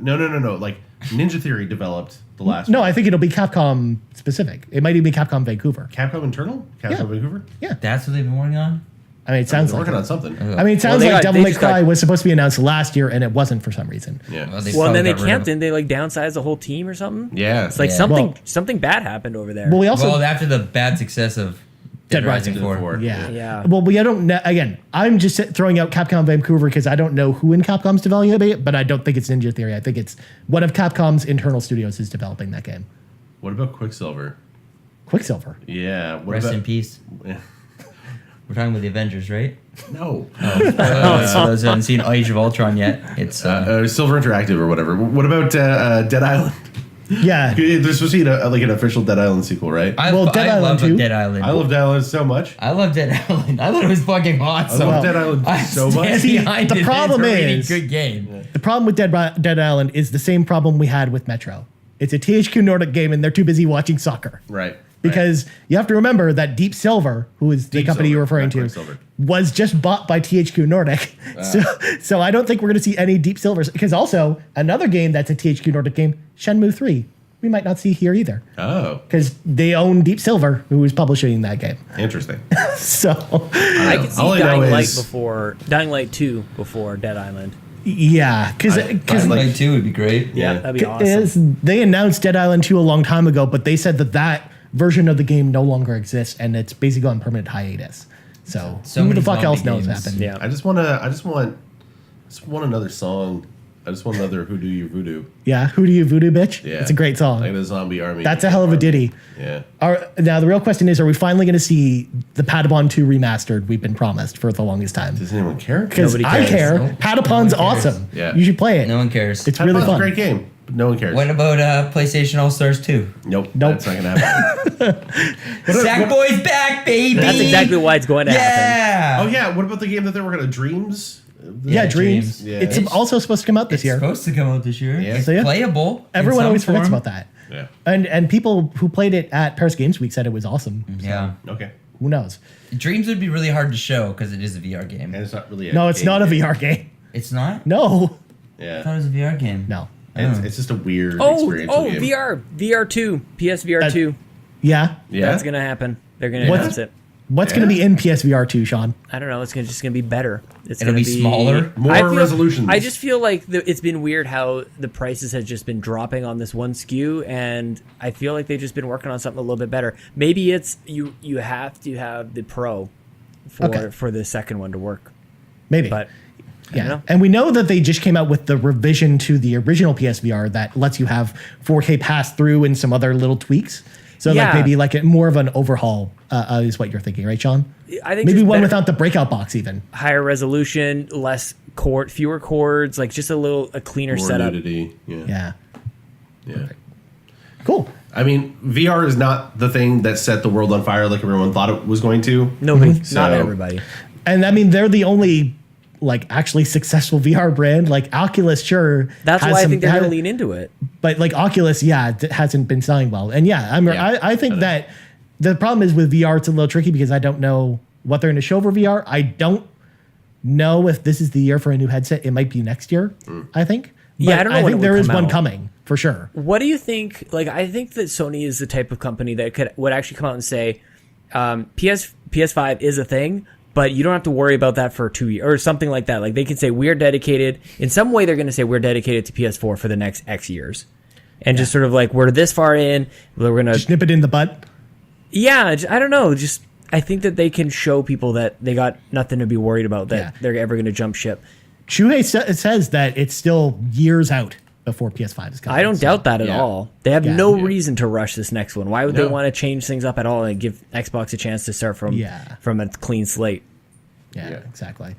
No. Like Ninja Theory developed the last.
No,
one.
I think it'll be Capcom specific. It might even be Capcom Vancouver.
Capcom internal. Capcom
Yeah.
Vancouver.
Yeah,
That's what they've been working on?
I mean, it sounds
They're
like.
working
It.
on something.
I mean, it sounds
they
like
got-
Devil
they
May
just got-
Cry was supposed to be announced last year, and it wasn't for some reason.
Yeah.
Well, they
Well, and then
probably
they
got rid of
camped
it.
and they like downsized the whole team or something.
Yeah.
It's like
Yeah.
something
Well-
something bad happened over there.
Well, we also
Well, after the bad success of
Dead Rising
4.
Yeah.
Yeah.
Well, we don't know. Again, I'm just throwing out Capcom Vancouver because I don't know who in Capcom's developing it, but I don't think it's Ninja Theory. I think it's one of Capcom's internal studios is developing that game.
What about Quicksilver?
Quicksilver.
Yeah. What
Rest
about,
in peace.
Yeah.
We're talking about the Avengers, right?
No.
For those who haven't seen Age of Ultron yet, it's
Silver Interactive or whatever. What about Dead Island?
Yeah.
There's supposed to be like an official Dead Island sequel, right?
I
Dead Island
love
2.
Dead Island.
I love Dead Island so much.
I love Dead Island. I thought it was fucking awesome.
I love
Well,
Dead Island
I
so
stand
much.
See,
behind
the
it.
problem
It's a really
is-
good game.
The problem with Dead Island is the same problem we had with Metro. It's a THQ Nordic game, and they're too busy watching soccer.
Right.
Because you have to remember that Deep Silver, who is the
Deep
company you're
Silver,
referring
not
to,
Quicksilver.
was just bought by THQ Nordic. So I don't think we're going to see any Deep Silvers. Because also, another game that's a THQ Nordic game, Shenmue 3, we might not see here either.
Oh,
Because they own Deep Silver, who is publishing that game.
interesting.
So,
I could see
All I know
Dying Light 2 before Dead Island.
yeah. Because
Dying Light-
Like 2 would be great.
Yeah.
That'd be awesome.
they announced Dead Island 2 a long time ago, but they said that version of the game no longer exists, and it's basically on permanent hiatus. So who
many
the fuck else
zombie
knows
games.
happened?
Yeah.
I just want another song. I just want another Who Do You Voodoo.
Yeah, Who Do You Voodoo Bitch?
Yeah.
It's a great song.
Like the zombie army.
That's a hell of a ditty.
Yeah.
Now, the real question is, are we finally going to see the Patapon 2 remastered we've been promised for the longest time?
Does anyone care?
Because
Nobody
I
cares.
care.
Nope.
Patapon's
Nobody cares.
awesome.
Yeah.
You should play it.
No one cares.
It's really
Patapon's
fun.
a great game, but no one cares.
What about PlayStation All Stars 2?
Nope.
Nope.
That's not gonna happen.
Sackboy's back, baby!
That's exactly why it's going to happen.
Yeah!
Oh yeah. What about the game that they were gonna Dreams?
Yeah, Dreams.
Yeah.
It's also supposed to come out this
It's
year.
supposed to come out this year.
Yeah.
It's
So, yeah.
playable. in
Everyone
some
always forgets
form.
about that.
Yeah.
And people who played it at Paris Games Week said it was awesome.
Yeah.
Okay.
who knows?
Dreams would be really hard to show because it is a VR game.
And it's not really.
No, it's not a VR game.
It's not?
No,
I thought it
Yeah,
was a VR game.
no.
it's just a weird
Oh,
experiential game.
VR 2, PSVR 2.
Yeah.
Yeah,
That's gonna happen. They're gonna
What's-
announce it.
What's
Yeah.
going to be in PSVR 2, Sean?
I don't know. It's just gonna be better. It's
It'll
gonna
be smaller?
More resolutions.
I just feel like it's been weird how the prices have just been dropping on this one SKU, and I feel like they've just been working on something a little bit better. Maybe it's you have to have the Pro for the second one to work,
Maybe.
but I don't
yeah.
know.
And we know that they just came out with the revision to the original PSVR that lets you have 4K pass through and some other little tweaks. So
Yeah.
like maybe like more of an overhaul is what you're thinking, right, Sean?
I think
Maybe
just
one
better-
without the breakout box even.
higher resolution, fewer chords, like just a cleaner
more
setup.
nudity. Yeah.
Yeah. Cool.
I mean, VR is not the thing that set the world on fire like everyone thought it was going to.
Nobody,
Mm-hmm.
not
So-
everybody.
And I mean, they're the only like actually successful VR brand. Like Oculus, sure.
That's
has
why I
some-
think they're
has-
gonna lean into it.
But like Oculus, hasn't been selling well. And yeah, I think that the problem is with VR, it's a little tricky because I don't know what they're going to show for VR. I don't know if this is the year for a new headset. It might be next year, I think.
Yeah,
But
I don't know when
think
it
there
would
is
come
one
out.
coming for sure.
What do you think? Like, I think that Sony is the type of company that would actually come out and say, PS5 is a thing, but you don't have to worry about that for 2 years or something like that. Like, they can say we're dedicated. In some way, they're going to say we're dedicated to PS4 for the next X years, and just sort of like we're this far in, we're going to.
Just nip it in the butt.
Yeah, I don't know. Just I think that they can show people that they got nothing to be worried about. That
Yeah.
they're ever going to jump ship.
Shuhei says that it's still years out before PS5 is coming.
I don't
so-
doubt that at
yeah.
all. They have
Yeah.
no
Yeah.
reason to rush this next one. Why would they
No.
want to change things up at all and give Xbox a chance to start from a clean slate?
Yeah,
Yeah.
exactly.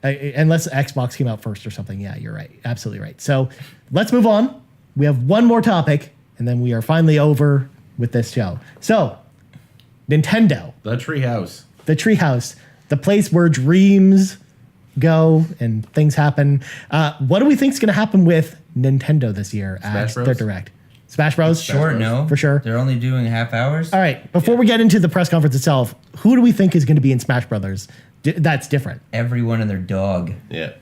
Unless Xbox came out first or something. Yeah, you're right. Absolutely right. So let's move on. We have one more topic, and then we are finally over with this show. So, Nintendo,
The Treehouse.
the treehouse, the place where dreams go and things happen. What do we think is going to happen with Nintendo this year at
Smash Bros?
their Direct? Smash Bros?
Short, no.
For sure.
They're only doing half hours.
All right. Before we get into the press conference itself, who do we think is going to be in Smash Brothers? That's different.
Everyone and their dog.
Yeah.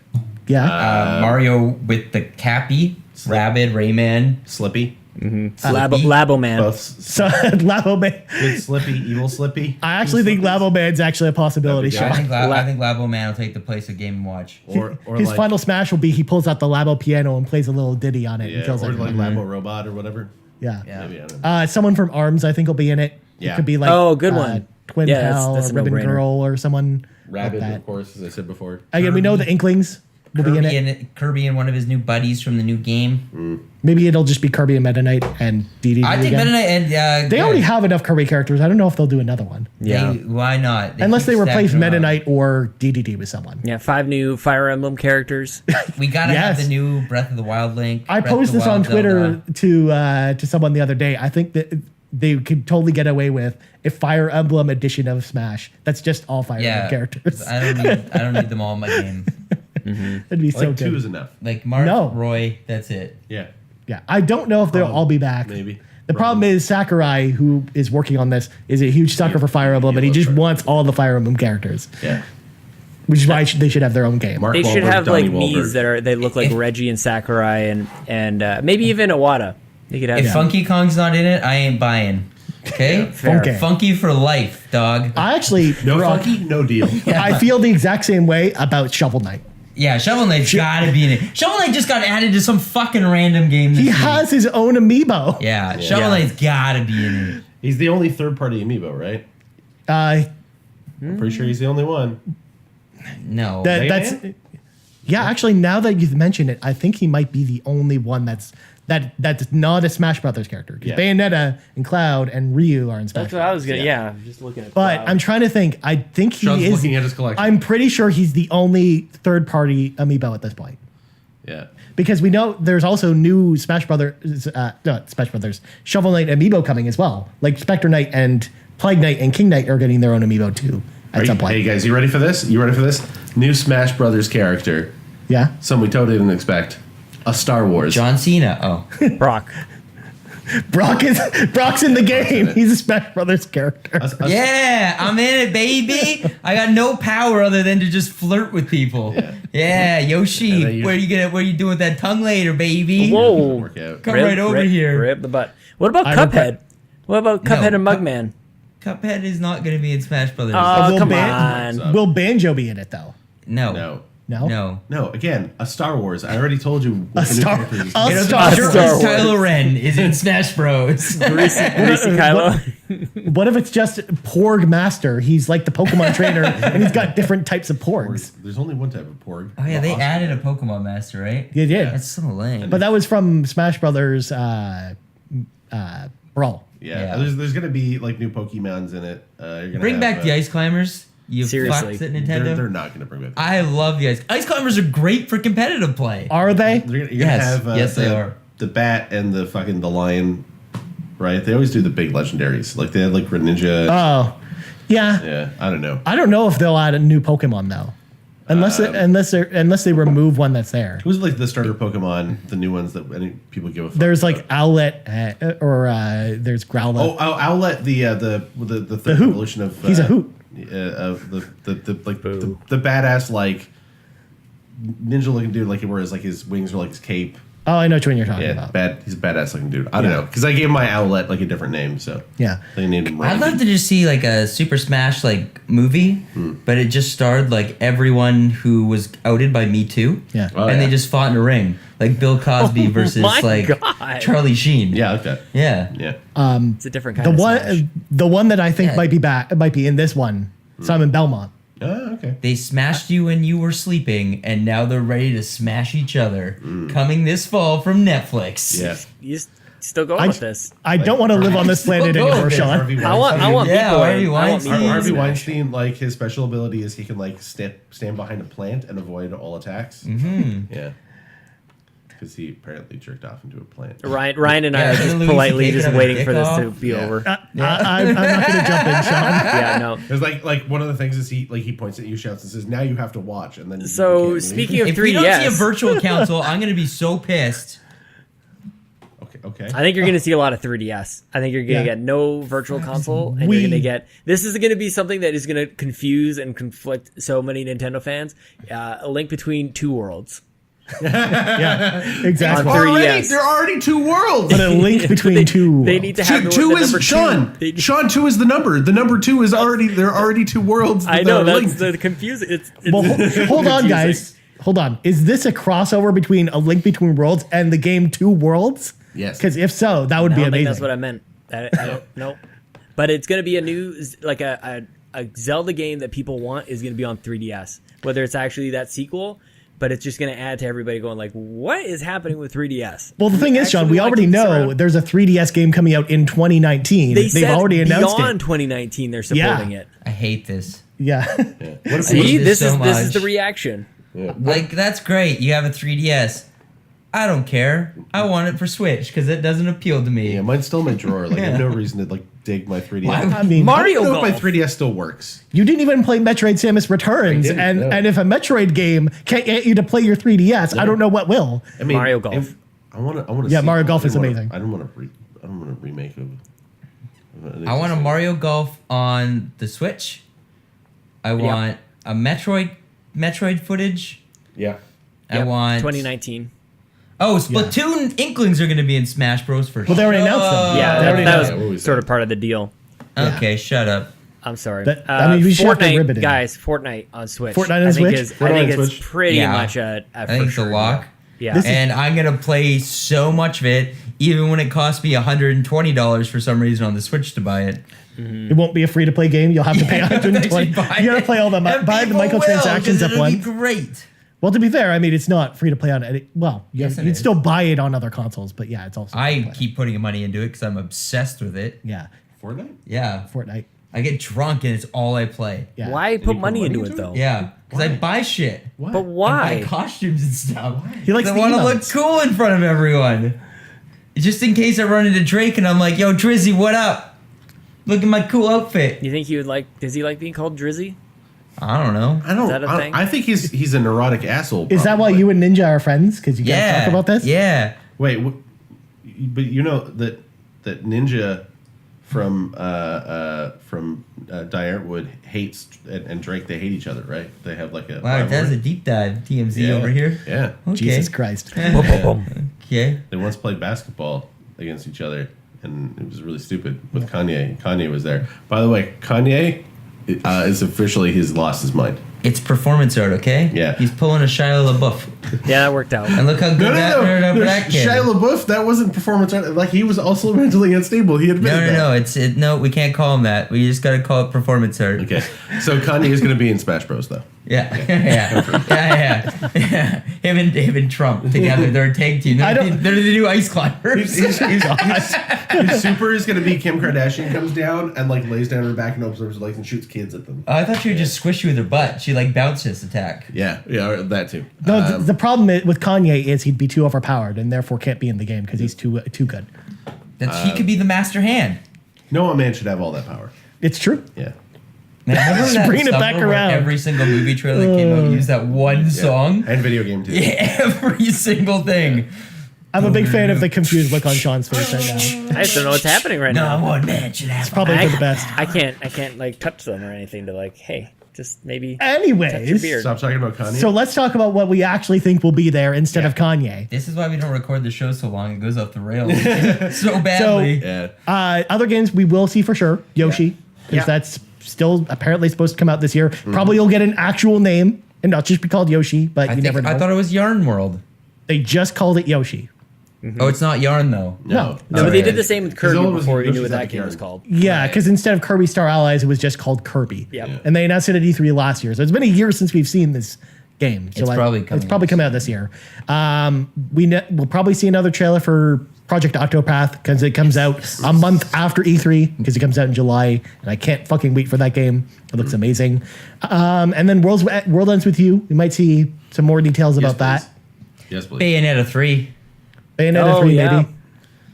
Yeah.
Mario with the Cappy, Rabid, Rayman.
Slippy.
Labo Man.
Both
So Labo Man.
good Slippy, evil Slippy.
I actually think Labo Man's actually a possibility.
That'd be
Sean.
I think Labo Man will take the place of Game & Watch.
Or
His
like,
final smash will be he pulls out the Labo piano and plays a little ditty on it and
yeah,
kills
or like
everyone.
Labo Robot or whatever.
Yeah.
Yeah.
Maybe, I don't know.
Someone from ARMS, I think, will be in it. It
Yeah.
could be like
Oh, good one.
Twin
Yeah, that's-
Pal
that's
or
a
Ribbon
no-brainer.
Girl or someone
Rabbit,
like that.
of course, as I said before.
Again, we know the Inklings will be in it.
Kirby and one of his new buddies from the new game.
Maybe it'll just be Kirby and Meta Knight and DDD
I think
again.
Meta Knight and
They already have enough Kirby characters. I don't know if they'll do another one.
Yeah.
Why not?
Unless they
keep
replace
stacking
Meta
them
Knight or DDD with someone.
Yeah, 5 new Fire Emblem characters.
up. We gotta
Yes.
have the new Breath of the Wild Link.
I
Breath of
posted
the
this on
Wild
Twitter
Zelda.
to someone the other day. I think that they could totally get away with a Fire Emblem edition of Smash. That's just all Fire Emblem characters.
I don't need them all in my game.
That'd be so
Like two
good.
is enough.
Like Mark,
No.
Roy, that's it.
Yeah.
Yeah, I don't know if they'll all be back.
Maybe.
The problem is Sakurai, who is working on this, is a huge sucker for Fire Emblem, and he
loves
just
Fire
wants all the Fire Emblem characters,
Yeah.
which is why they should have their own game.
Mark
They should
Wahlberg,
have
Donnie
like Mii's
Wahlberg.
they look like
If-
Reggie and Sakurai and maybe even Iwata. They could have
If Funky Kong's not in it, I ain't buying. Okay?
fair.
Funky.
Funky for life, dog.
I actually,
No
Rock,
funky, no deal.
I feel the exact same way about Shovel Knight.
Yeah, Shovel Knight's gotta be in it. Shovel Knight just got added to some fucking random game.
He
this week.
has his own amiibo.
Yeah, Shovel
Yeah.
Knight's gotta be in it.
He's the only third-party amiibo, right? I'm pretty sure he's the only one.
No.
That,
Mega
that's
Man?
yeah. Actually, now that you've mentioned it, I think he might be the only one that's not a Smash Brothers character. 'Cause
Yeah.
Bayonetta and Cloud and Ryu are in Smash.
That's what I was gonna.
Yeah.
Yeah, just looking at.
But
Cloud.
I'm trying to think. I think he
Sean's
is.
looking at his collection.
I'm pretty sure he's the only third-party amiibo at this point.
Yeah.
Because we know there's also new Smash Brothers, Shovel Knight amiibo coming as well. Like Spectre Knight and Plague Knight and King Knight are getting their own amiibo too at some point.
Hey guys, you ready for this? You ready for this? New Smash Brothers character.
Yeah.
Some we totally didn't expect. A Star Wars.
John Cena. Oh.
Brock.
Brock's in the game. He's a Smash Brothers character.
Yeah, I'm in it, baby. I got no power other than to just flirt with people. Yeah, Yoshi, where you doing with that tongue later, baby?
Whoa.
Come right over here.
Rip the butt. What about Cuphead? What about Cuphead and Mugman?
Cuphead is not going to be in Smash Brothers.
Oh, come on.
Will Banjo be in it though?
No.
Again, a Star Wars. I already told you.
A Star Wars.
Kylo Ren is in Smash Bros.
Greasy Kylo.
What if it's just Porg Master? He's like the Pokemon trainer, and he's got different types of Porgs.
There's only one type of Porg.
Oh yeah, they added a Pokemon Master, right?
They did.
That's so lame.
But that was from Smash Brothers Brawl.
Yeah. There's gonna be like new Pokemons in it. You're gonna
bring back the Ice Climbers. You
Seriously.
fucks at Nintendo.
They're not gonna bring back.
I love the Ice Climbers. Are great for competitive play.
Are they?
You're gonna have
yes, they are.
The bat and the lion, right? They always do the big legendaries. Like they had like Greninja.
Oh, yeah.
Yeah, I don't know.
I don't know if they'll add a new Pokemon though, unless they remove one that's there.
Who's like the starter Pokemon? The new ones that any people give a fuck
There's
about?
like Owlet or there's Growlithe.
Oh, Owlet, the third
Hoot.
evolution of
He's a Hoot.
The badass like ninja looking dude, like where his wings are like his cape.
Oh, I know which one you're talking
Yeah,
about.
he's a badass looking dude. I don't know because I gave my Owlet like a different name, so
Yeah.
they named him.
I'd love to just see like a Super Smash like movie, but it just starred like everyone who was outed by Me Too.
Yeah.
Oh,
and
yeah.
they just fought in a ring, like Bill Cosby versus
my
like
God.
Charlie Sheen.
Yeah, I like that.
Yeah.
Yeah.
It's a different kind of Smash.
The one that I think might be in this one, Simon Belmont.
Oh, okay.
They smashed you when you were sleeping, and now they're ready to smash each other. Coming this fall from Netflix.
Yeah.
You still going with this?
I don't want to live on this planet
Go
anymore,
with it,
Sean.
I want
Yeah,
Meat Boy.
Harvey
I want
Weinstein.
Meat Boy.
Harvey
Smash.
Weinstein, like his special ability is he can like stand behind a plant and avoid all attacks. Mm-hmm. Yeah. Because he apparently jerked off into a plant.
Ryan and I
Yeah,
are just
Louis
politely
CK
just
could have a
waiting
dick
for this to
off.
be
Yeah.
over.
I'm not going to jump in, Sean.
Yeah, no.
There's like one of the things is he points at you, shouts, and says, "Now you have to watch." And then you
So
can't
speaking of
If we don't see a
3DS,
virtual console, I'm gonna be so pissed.
okay.
I think you're going to see a lot of 3DS. I think you're going to get no virtual console, and you're going to get. This is going to be something that is going to confuse and conflict so many Nintendo fans. A link between two worlds.
Yeah, exactly.
On 3DS.
There are already two worlds.
But a link between two.
They need to have
Two
the
is
number
Sean.
Two.
Sean 2 is the number. The number 2 is already. There are already two worlds.
I
that
know
are
that's
linked.
the confusing. It's
Well, hold on,
confusing.
guys. Hold on. Is this a crossover between a link between worlds and the game Two Worlds?
Yes.
Because if so, that would
I
be
don't
amazing.
think that's what I meant. I don't know. But it's going to be a new, like a Zelda game that people want is going to be on 3DS. Whether it's actually that sequel, but it's just going to add to everybody going like, what is happening with 3DS?
Well, the thing is, Sean, we
Actually
already
liking this
know
around.
there's a 3DS game coming out in 2019.
They've
They've already announced
beyond
it.
2019 they're supporting it.
I hate this.
Yeah.
See,
this so
this is the
much.
reaction.
Like, that's great. You have a 3DS. I don't care. I want it for Switch because it doesn't appeal to me.
Yeah, mine's still in my drawer. Like I have no reason to like dig my 3DS.
I mean,
Mario
I don't know if
Golf.
my 3DS still works.
you didn't even play Metroid Samus Returns.
I didn't,
And
no.
and if a Metroid game can't get you to play your 3DS, I don't know what will.
I mean,
Mario Golf.
if- I want to.
Yeah, Mario Golf is amazing.
I don't want a remake of.
I want a Mario Golf on the Switch. I want a Metroid footage.
Yeah.
I
Yep,
want
2019.
Oh, Splatoon Inklings are going to be in Smash Bros. For
Well, they already announced them.
Yeah,
They already
that
announced
what we
was
said.
sort of part of the deal.
Okay, shut up.
I'm sorry.
I mean, we should have to rib it
Fortnite,
in.
guys. Fortnite on Switch.
Fortnite on
I think
Switch?
Is, I
Fortnite
think
on
it's
Switch?
pretty
Yeah.
much a
I
for
think it's
sure.
a lock.
Yeah.
This is-
And I'm going to play so much of it, even when it costs me $120 for some reason on the Switch to buy it.
It won't be a free to play game. You'll have to pay 120. You gotta play all the
And
buy the
people will,
microtransactions
'cause
up
it'll be
once.
great.
Well, to be fair, I mean it's not free to play on any. Well,
Yes, it
you'd
is.
still buy it on other consoles, but yeah, it's also.
I keep putting money into it because I'm obsessed with it.
Yeah,
Fortnite.
Yeah.
Fortnite.
I get drunk and it's all I play.
Yeah.
Why put
put
money
money
into
into
it
it?
though?
Yeah. Because I
Why?
buy shit.
What?
But
I buy
why?
costumes and stuff.
He likes
I
the
want to look
emotes.
cool in front of everyone. Just in case I run into Drake and I'm like, yo, Drizzy, what up? Look at my cool outfit.
You think he would like? Does he like being called Drizzy?
I don't know.
I don't.
Is that a thing?
I think he's a neurotic asshole.
Is that why
probably.
you and Ninja are friends? Because you guys
Yeah.
talk about this?
Yeah.
Wait, but you know that that Ninja from Diartwood hates and Drake. They hate each other, right? They have like a
Wow, that's a deep dive. TMZ over here.
Yeah.
Okay.
Jesus Christ.
Okay.
They once played basketball against each other, and it was really stupid with Kanye. Kanye was there. By the way, Kanye is officially he's lost his mind.
It's performance art, okay?
Yeah.
He's pulling a Shia LaBeouf.
Yeah, that worked out.
And look how good that nerd up that kid.
Shia LaBeouf, that wasn't performance art. Like, he was also mentally unstable. He admitted that.
No, we can't call him that. We just got to call it performance art.
Okay. So Kanye is going to be in Smash Bros, though.
Yeah. Him and Trump together. They're a tag team. They're the new ice climbers.
His super is going to be Kim Kardashian comes down and, like, lays down her back and opens her legs and shoots kids at them.
I thought she would just squish you with her butt. She, like, bounces attack.
Yeah, that too.
No, the problem with Kanye is he'd be too overpowered and therefore can't be in the game because he's too good.
He could be the master hand.
No man should have all that power.
It's true.
Yeah.
Man, remember that
bringing it back
summer where
around.
every single movie trailer that came out used that one song?
And video game, too.
Yeah, every single thing.
I'm a big fan of the confused look on Sean's face right now.
I just don't know what's happening right now.
No one man should have.
It's probably for the best.
I can't like touch them or anything to like, hey, just maybe touch your
Anyways,
beard.
Stop talking about Kanye.
so let's talk about what we actually think will be there instead of Kanye.
This is why we don't record the show so long. It goes off the rails so badly.
yeah.
Other games we will see for sure. Yoshi, because
Yeah.
that's still apparently supposed to come out this year. Probably you'll get an actual name and not just be called Yoshi, but you never know.
I thought it was Yarn World.
They just called it Yoshi.
Oh, it's not Yarn though.
No.
No, but they did the same with Kirby
all it was
before you knew
Yoshi's
what that
Epic
game
Yarn.
was called.
Yeah, because instead of Kirby Star Allies, it was just called Kirby.
Yep.
Yeah.
And they announced it at E3 last year. So it's been a year since we've seen this game. So
It's probably
coming out this year. We'll probably see another trailer for Project Octopath because it comes out a month after E3 because it comes out in July. And I can't fucking wait for that game. It looks amazing. And then World Ends With You. We might see some more details about that.
Yes, please.
Bayonetta 3.
Bayonetta 3
yeah.
maybe.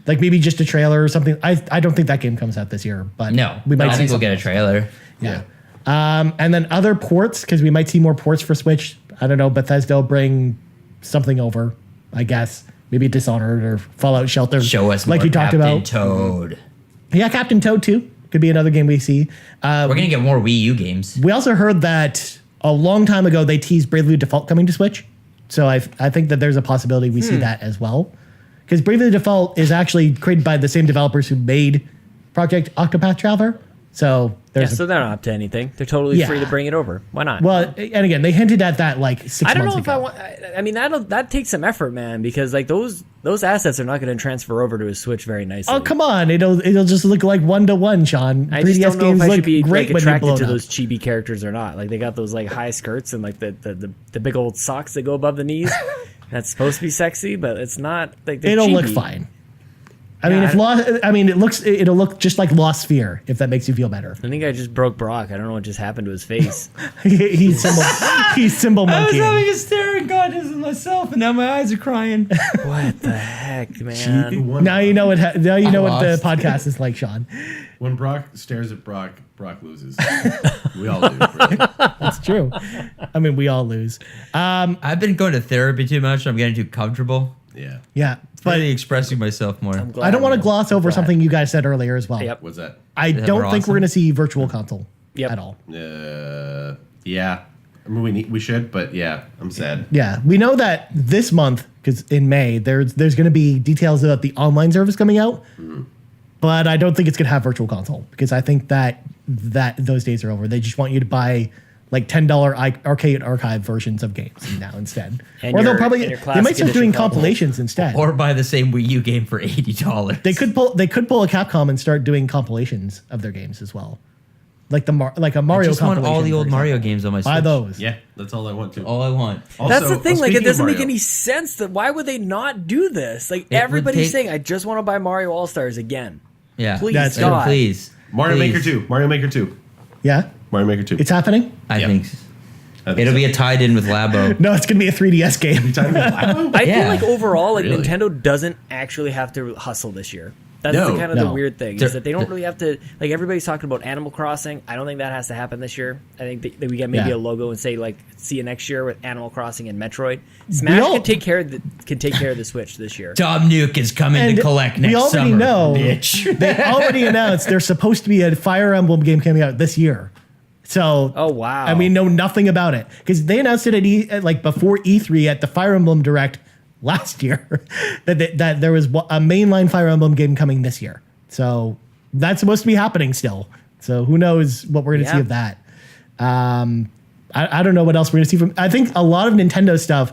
Like maybe just a trailer or something. I don't think that game comes out this year, but
No,
we might
I
see
think we'll
something
get a trailer.
Yeah. And then other ports, because we might see more ports for Switch. I don't know. Bethesda will bring something over, I guess. Maybe Dishonored or Fallout Shelter.
Show us
like
more
you talked
Captain
about.
Toad.
Yeah, Captain Toad too. Could be another game we see.
We're gonna get more Wii U games.
We also heard that a long time ago they teased Bravely Default coming to Switch. So I think that there's a possibility we see that as well. Because Bravely Default is actually created by the same developers who made Project Octopath Traveler. So
Yeah,
there's
so they're not up to anything. They're totally free to bring it over. Why not?
well, and again, they hinted at that like 6 months
I don't know if
ago.
I want. I mean, that takes some effort, man, because like those assets are not going to transfer over to a Switch very nicely.
Oh come on! It'll just look like 1-to-1, Sean.
I just don't know if I should be like
when you
attracted
blow
to
it up.
those chibi characters or not. Like they got those like high skirts and like the big old socks that go above the knees. That's supposed to be sexy, but it's not. Like they're
It'll look
chibi.
fine. It'll look just like Lost Sphere if that makes you feel better.
I think I just broke Brock. I don't know what just happened to his face.
he's symbol
I was
monkey.
having a staring contest with myself, and now my eyes are crying.
What the heck, man?
Now you know what. Now you know what the
lost.
podcast is like, Sean.
When Brock stares at Brock loses. We all do, really.
That's true. I mean, we all lose.
I've been going to therapy too much. I'm getting too comfortable.
Yeah.
Yeah, but
Really expressing myself more.
I'm glad,
I don't want to
man.
gloss over something you guys said earlier as well.
Yep.
What's that?
I
that
don't
more
think we're
awesome?
going to see Virtual Console
Yep.
at all.
Yeah. I mean, we should, but yeah, I'm sad.
Yeah, we know that this month, because in May, there's going to be details about the online service coming out, but I don't think it's going to have Virtual Console because I think that those days are over. They just want you to buy like $10 arcade archive versions of games now instead,
And
or they'll
your-
probably
and your
they
classic
might start
edition
doing
console.
compilations instead.
Or buy the same Wii U game for $80.
They could pull a Capcom and start doing compilations of their games as well, like a Mario.
I just want all
compilation,
the
for
old Mario
example.
games on my Switch.
Buy those.
Yeah, that's all I want to.
All I want.
That's the thing. Like, it
speaking of
doesn't make
Mario,
any sense. That why would they not do this? Like,
would
everybody's
take-
saying, "I just want to buy Mario All Stars again."
Yeah.
Please,
That's true.
God.
Please.
Mario
Please.
Maker 2. Mario Maker 2.
Yeah,
Mario Maker 2.
it's happening.
I
Yeah.
think
I think
it'll
so.
be a tied in with Labo.
No, it's going to be a 3DS game.
Time to-
I
Yeah.
feel like overall, like
Really?
Nintendo doesn't actually have to hustle this year. That's
No,
the kind of
no.
the weird thing is that they don't really have to. Like everybody's talking about Animal Crossing. I don't think that has to happen this year. I think that we get maybe
Yeah.
a logo and say like, "See you next year with Animal Crossing and Metroid." Smash can take care of the Switch this year.
Tom Nook is coming
And
to collect next
we already
summer.
know
Bitch.
they already announced there's supposed to be a Fire Emblem game coming out this year. So,
Oh, wow.
and we know nothing about it because they announced it at like before E3 at the Fire Emblem Direct last year that there was a mainline Fire Emblem game coming this year. So that's supposed to be happening still. So who knows what we're going to see
Yeah.
of that. I don't know what else we're going to see from. I think a lot of Nintendo stuff.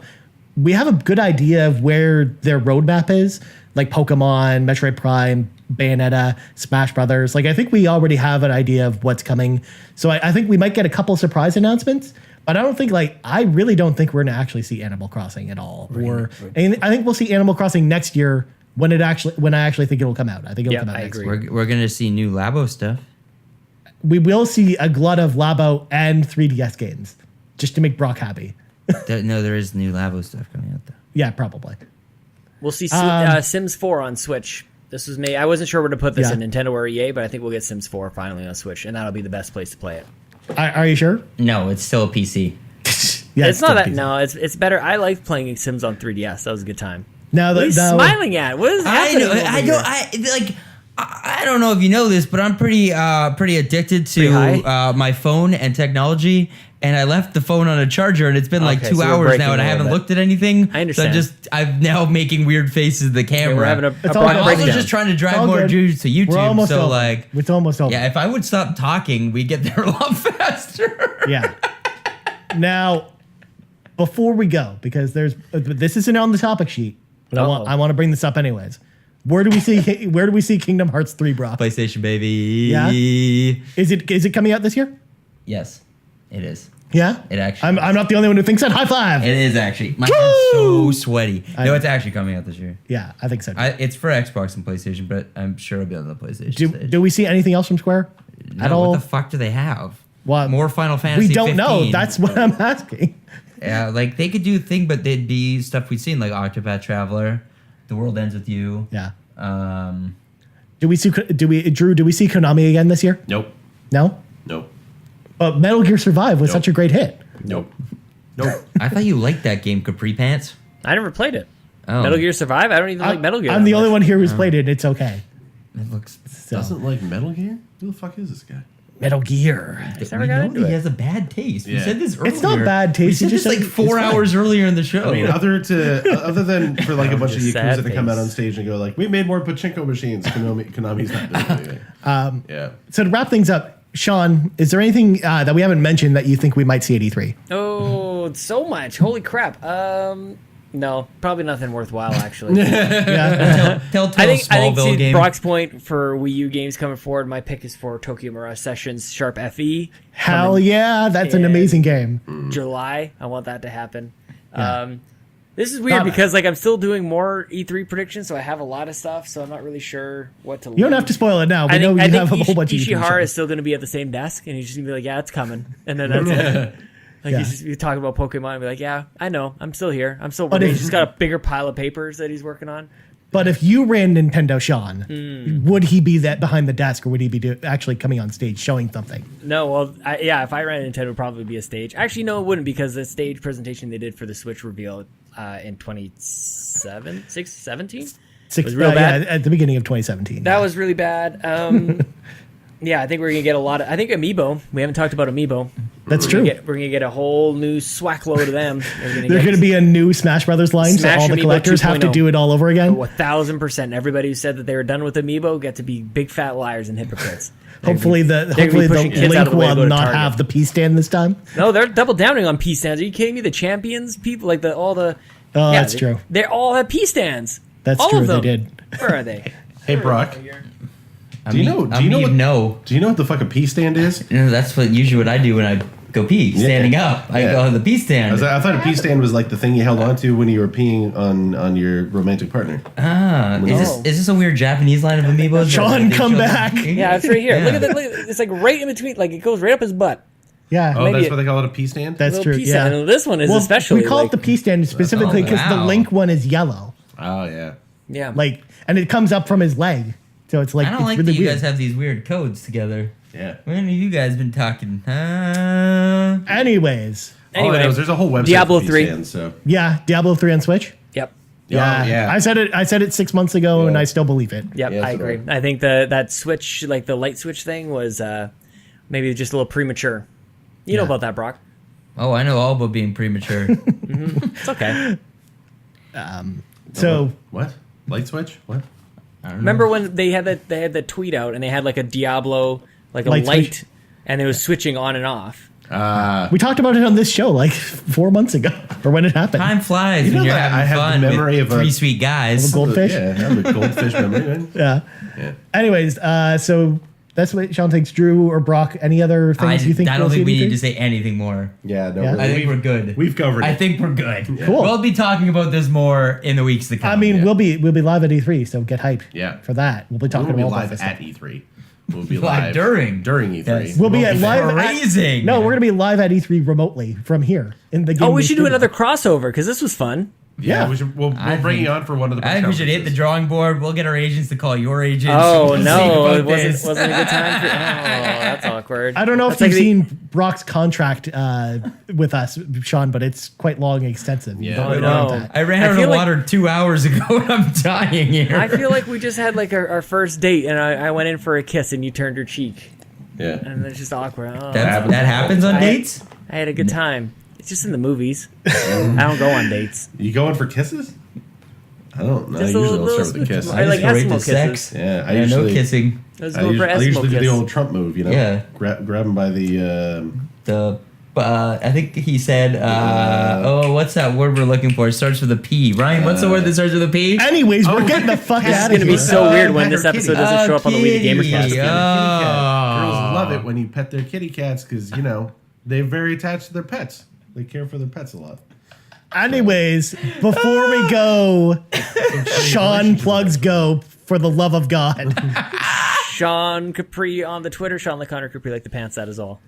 We have a good idea of where their roadmap is, like Pokemon, Metroid Prime, Bayonetta, Smash Brothers. Like I think we already have an idea of what's coming. So I think we might get a couple surprise announcements. But I don't think I really don't think we're going to actually see Animal Crossing at all. And I think we'll see Animal Crossing next year when I actually think it'll come out. I think it'll
Yeah,
come out
I
next
agree.
year.
We're gonna see new Labo stuff.
We will see a glut of Labo and 3DS games just to make Brock happy.
No, there is new Labo stuff coming out though.
Yeah, probably.
We'll see
Um,
Sims 4 on Switch. This was May. I wasn't sure where to put this
Yeah.
in Nintendo or EA, but I think we'll get Sims 4 finally on Switch, and that'll be the best place to play it.
Are you sure?
No, it's still a PC.
Yeah,
It's not
still
that.
PC.
No, it's better. I like playing Sims on 3DS. That was a good time.
Now
What are you
that
smiling at? What is
I
happening?
know.
over
I
here?
don't. I don't know if you know this, but I'm pretty addicted
Pretty
to
high?
my phone and technology. And I left the phone on a charger, and it's been like
Okay,
2
so we're
hours
breaking
now, and
a
I
little
haven't
bit.
looked at anything.
I understand.
So I'm now making weird faces at the camera.
Okay, we're having a
It's all
I'm
good.
also
breakdown.
just trying to
It's
drive
all
more
good.
views to YouTube.
We're almost
So
over.
like,
It's almost over.
yeah, if I would stop talking, we'd get there a lot faster.
Yeah. Now, before we go, because this isn't on the topic sheet, but
Uh-oh.
I want to bring this up anyways. Where do we see Kingdom Hearts 3, Brock?
PlayStation, baby.
Yeah? Is it coming out this year?
Yes, it is.
Yeah.
It actually.
I'm not the only one who thinks that. High five.
It is actually. My hand's so sweaty. No, it's actually coming out this year.
Yeah, I think so. Too.
It's for Xbox and PlayStation, but I'm sure it'll be on the PlayStation stage.
Do we see anything else from Square at all?
What the fuck do they have?
Well,
More Final Fantasy
we don't
15.
know. That's what I'm asking.
Yeah, like they could do a thing, but they'd be stuff we've seen, like Octopath Traveler, The World Ends With You.
Yeah.
Um,
Do we see Konami again this year?
Nope.
No.
Nope.
But Metal Gear Survive was
Nope.
such a great hit.
Nope. Nope.
I thought you liked that game, Capri Pants.
I never played it.
Oh,
Metal Gear Survive. I don't even like Metal Gear.
I'm
that
the only
much.
one here who's played it. It's okay.
It looks.
So,
Doesn't like Metal Gear? Who the fuck is this guy?
Metal Gear.
Just
We
never got
know
into
he
it.
has a bad taste. We
Yeah.
said this earlier.
It's not bad taste,
We
he
said
just
this like
said
4
it's fine.
hours earlier in the show.
I mean, other than for like a bunch of
Just sad
Yakuza that come out
face.
on stage and go like, we made more pachinko machines. Konami's not doing anything. Yeah.
So to wrap things up, Sean, is there anything that we haven't mentioned that you think we might see at E3?
Oh, so much! Holy crap! No, probably nothing worthwhile actually.
Yeah.
Telltale
I think
Smallville
to
game.
Brock's point for Wii U games coming forward, my pick is for Tokyo Mirage Sessions Sharp FE.
Hell yeah, that's an
in
amazing game.
July. I want that to happen.
Yeah.
This is weird
Not-
because like I'm still doing more E3 predictions, so I have a lot of stuff. So I'm not really sure what to.
You don't have to spoil it now. We
I
know
think,
you have a whole bunch of
Ishihara
E3
is
shows.
still going to be at the same desk, and he's just going to be like, "Yeah, it's coming," and then that's it. Like
Yeah.
he's just be talking about Pokemon and be like, "Yeah, I know, I'm still here. I'm still
But
working."
if-
He's just got a bigger pile of papers that he's working on.
But if you ran Nintendo, Sean,
Hmm.
would he be that behind the desk, or would he be actually coming on stage showing something?
No, well, if I ran Nintendo, it would probably be a stage. Actually, no, it wouldn't because the stage presentation they did for the Switch reveal in 2017 was real bad.
Yeah, at the beginning of 2017.
That was really bad. Yeah, I think we're gonna get a lot of. I think Amiibo. We haven't talked about Amiibo.
That's true.
We're gonna get a whole new swack load of them.
There's going to be a new Smash Brothers line,
Smash
so all the
Amiibo
collectors have to
2.0.
do it all over again.
1,000%. Everybody who said that they were done with Amiibo get to be big fat liars and hypocrites.
Hopefully
They're
the
gonna be pushing kids
Link
out of the way to go
will
to
not
Target.
have the P stand this time.
No, they're double downing on P stands. Are you kidding me? The champions people, like all the.
Oh, that's
they,
true.
They all have P stands.
That's
all
true,
Of
they
them.
did.
Where are they?
Hey, Brock.
Do
you know what- Do you know what the fuck a pee stand is?
That's usually what I do when I go pee. Standing up, I
Yeah.
go on the pee stand.
I thought a pee stand was like the thing you held onto when you were peeing on your romantic partner.
Is this a weird Japanese line of amiibos?
Sean,
They
come
show-
back.
Yeah, it's right here.
Yeah.
Look at that. It's like right in between. Like it goes right up his butt.
Yeah,
Oh,
Maybe
that's
it-
what they call it, a pee stand?
that's
Little
true.
P
Yeah.
stand. And this one is
Well,
especially.
we call
like,
it the P stand specifically
Oh,
because the
wow.
Link one is yellow.
Oh, yeah.
Yeah.
Like, and it comes up from his leg. So it's like
I don't
it's
like
really
that you
weird.
guys have these weird codes together.
Yeah.
When have you guys been talking?
Anyways,
All I know is there's a whole website
Diablo
for these
3.
fans, so.
yeah, Diablo 3 on Switch.
Yep.
Yeah.
I said it 6 months ago, and I still believe it.
Yep,
Yeah,
I
so do
agree. I think that switch, like the light switch thing, was maybe just a little premature. You know about that, Brock?
Oh, I know all about being premature.
It's okay.
So
What? Light switch? What?
I don't know.
Remember when they had the tweet out and they had like a Diablo, like a
Light
light,
switch?
and it was switching on and off.
we talked about it on this show like 4 months ago, or when it happened.
Time flies
You know
when you're
that
having
I have
fun
the memory
with
of a-
three sweet guys.
Goldfish.
Yeah, I have a goldfish memory. Man.
Yeah.
Yeah.
Anyways, so that's what Sean thinks. Drew or Brock, any other things you think?
I
we'll
don't think
see
we
in
need to
E3?
say anything more.
Yeah, no,
Yeah?
I think we're good.
We've covered it.
I think we're good.
Cool.
We'll be talking about this more in the weeks to come.
I mean,
Yeah.
we'll be live at E3, so get hyped.
Yeah.
For that, we'll be
we
talking
won't be
about all
live
this
at
stuff.
E3. We'll be
Live
live
during.
E3.
Yes.
We'll be
We'll
at
be
live.
freezing.
No, we're gonna be live at E3 remotely from here in the.
Oh, we
Game
should do
studio.
another crossover because this was fun.
Yeah,
Yeah.
we'll
I
bring
think-
you on for one of the.
I think we should hit the drawing board. We'll get our agents to call your agents.
Oh
We'll
no,
think about
it
this.
wasn't a good time. For, oh, that's awkward.
I don't know if
That's
you've
like the-
seen Brock's contract with us, Sean, but it's quite long and extensive.
Yeah.
You
Oh,
don't
no.
want that.
I ran
I
out of
feel like-
water 2 hours ago and I'm dying here.
I feel like we just had like our first date, and I went in for a kiss, and you turned your cheek,
Yeah.
and it's just awkward. Oh,
that happens on dates?
I had a good time. It's just in the movies. I don't go on dates.
You going for kisses? I don't know. I
Just a
usually
little-
don't start with a kiss.
I like
just go right
Eskimo
to
kisses.
sex.
Yeah, I
Yeah, no
usually.
kissing.
I was
I
going for
usually,
Eskimo
do the
kiss.
old Trump move, you know.
Yeah.
Grab him by the.
I think he said, what's that word we're looking for? It starts with a P. Ryan, what's the word that starts with a P?
Anyways, we're getting the fuck
This is
out
going
of
to
here.
be so weird when
pet
this
her
episode
kitty.
doesn't show up on the We The
kitty.
Gamercast.
Kitty cat.
Oh.
Girls love it when you pet their kitty cats because they're very attached to their pets. They care for their pets a lot.
Anyways, before we go, Sean plugs go for the love of God.
Sean Capri on the Twitter. Sean like Connor Capri like the pants. That is all.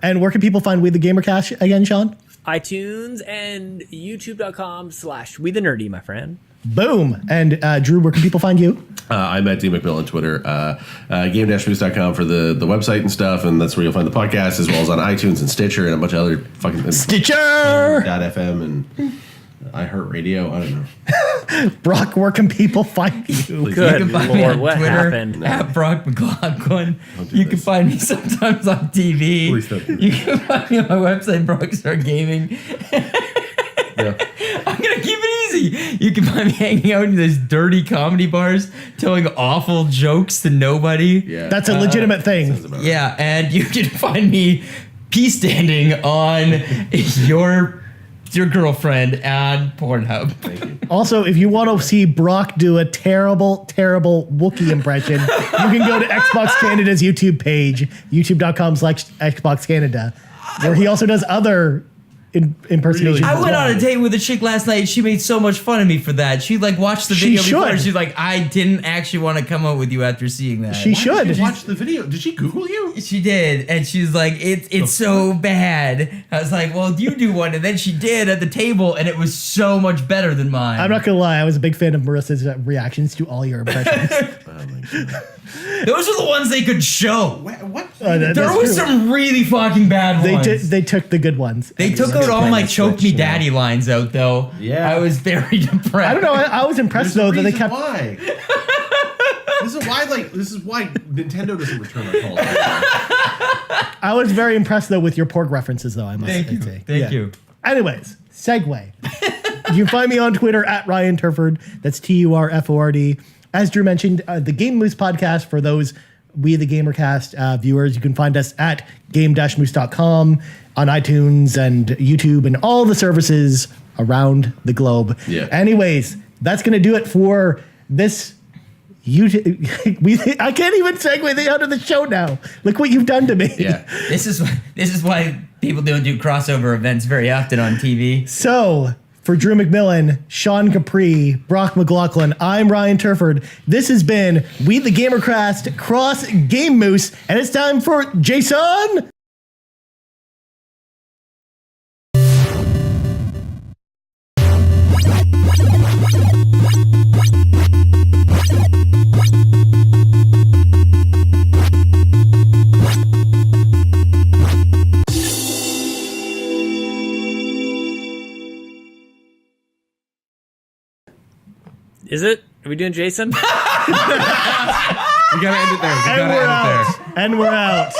And where can people find We The Gamercast again, Sean?
iTunes and YouTube.com/We The Nerdy, my friend.
Boom. And Drew, where can people find you?
I'm at D McMillan on Twitter. Game-moose.com for the website and stuff, and that's where you'll find the podcast, as well as on iTunes and Stitcher and a bunch of other fucking
Stitcher!
.fm and iHeartRadio. I don't know.
Brock, where can people find you?
Please.
Good
You can find me
Lord,
on
what
Twitter
happened?
at Brock McLaughlin.
do
You can
this.
find me sometimes on TV.
Please don't do
You can find me on my website, Brockstar Gaming.
Yeah.
I'm gonna keep it easy. You can find me hanging out in these dirty comedy bars, telling awful jokes to nobody.
Yeah.
That's a legitimate thing.
Sounds about right.
Yeah, and you can find me pee standing on your girlfriend on Pornhub.
Thank you.
Also, if you want to see Brock do a terrible, terrible Wookiee impression, you can go to Xbox Canada's YouTube page, youtube.com/Xbox Canada, where he also does other impersonations.
I
as
went
well.
on a date with a chick last night. She made so much fun of me for that. She watched the
She
video before.
should.
She's like, I didn't actually want to come out with you after seeing that.
She should.
Did you watch the video? Did she Google you?
She did, and she's like, it's so bad. I was like, well, you do one, and then she did at the table, and it was so much better than mine.
I'm not gonna lie, I was a big fan of Marissa's reactions to all your impressions.
Oh my God.
Those are the ones they could show.
What?
That's
There was
true.
some really fucking bad ones.
They took the good ones.
They took out all my choke me daddy lines out though.
Yeah.
I was very depressed.
I don't know. I was impressed though that they kept.
Why? This is why Nintendo doesn't return our calls.
I was very impressed though with your pork references though. I must
Thank you.
say.
Thank you.
Anyways, segue. You can find me on Twitter at Ryan Turford. That's TURFORD. As Drew mentioned, the Game Moose podcast for those We The Gamercast viewers. You can find us at game-moose.com on iTunes and YouTube and all the services around the globe.
Yeah.
Anyways, that's going to do it for this YouTube. I can't even segue the out of the show now. Look what you've done to me.
Yeah.
This is why people don't do crossover events very often on TV.
So, for Drew McMillan, Sean Capri, Brock McLaughlin, I'm Ryan Turford. This has been We The Gamercast Cross Game Moose, and it's time for Jason.
Is it? Are we doing Jason?
We gotta end it there.
And we're out.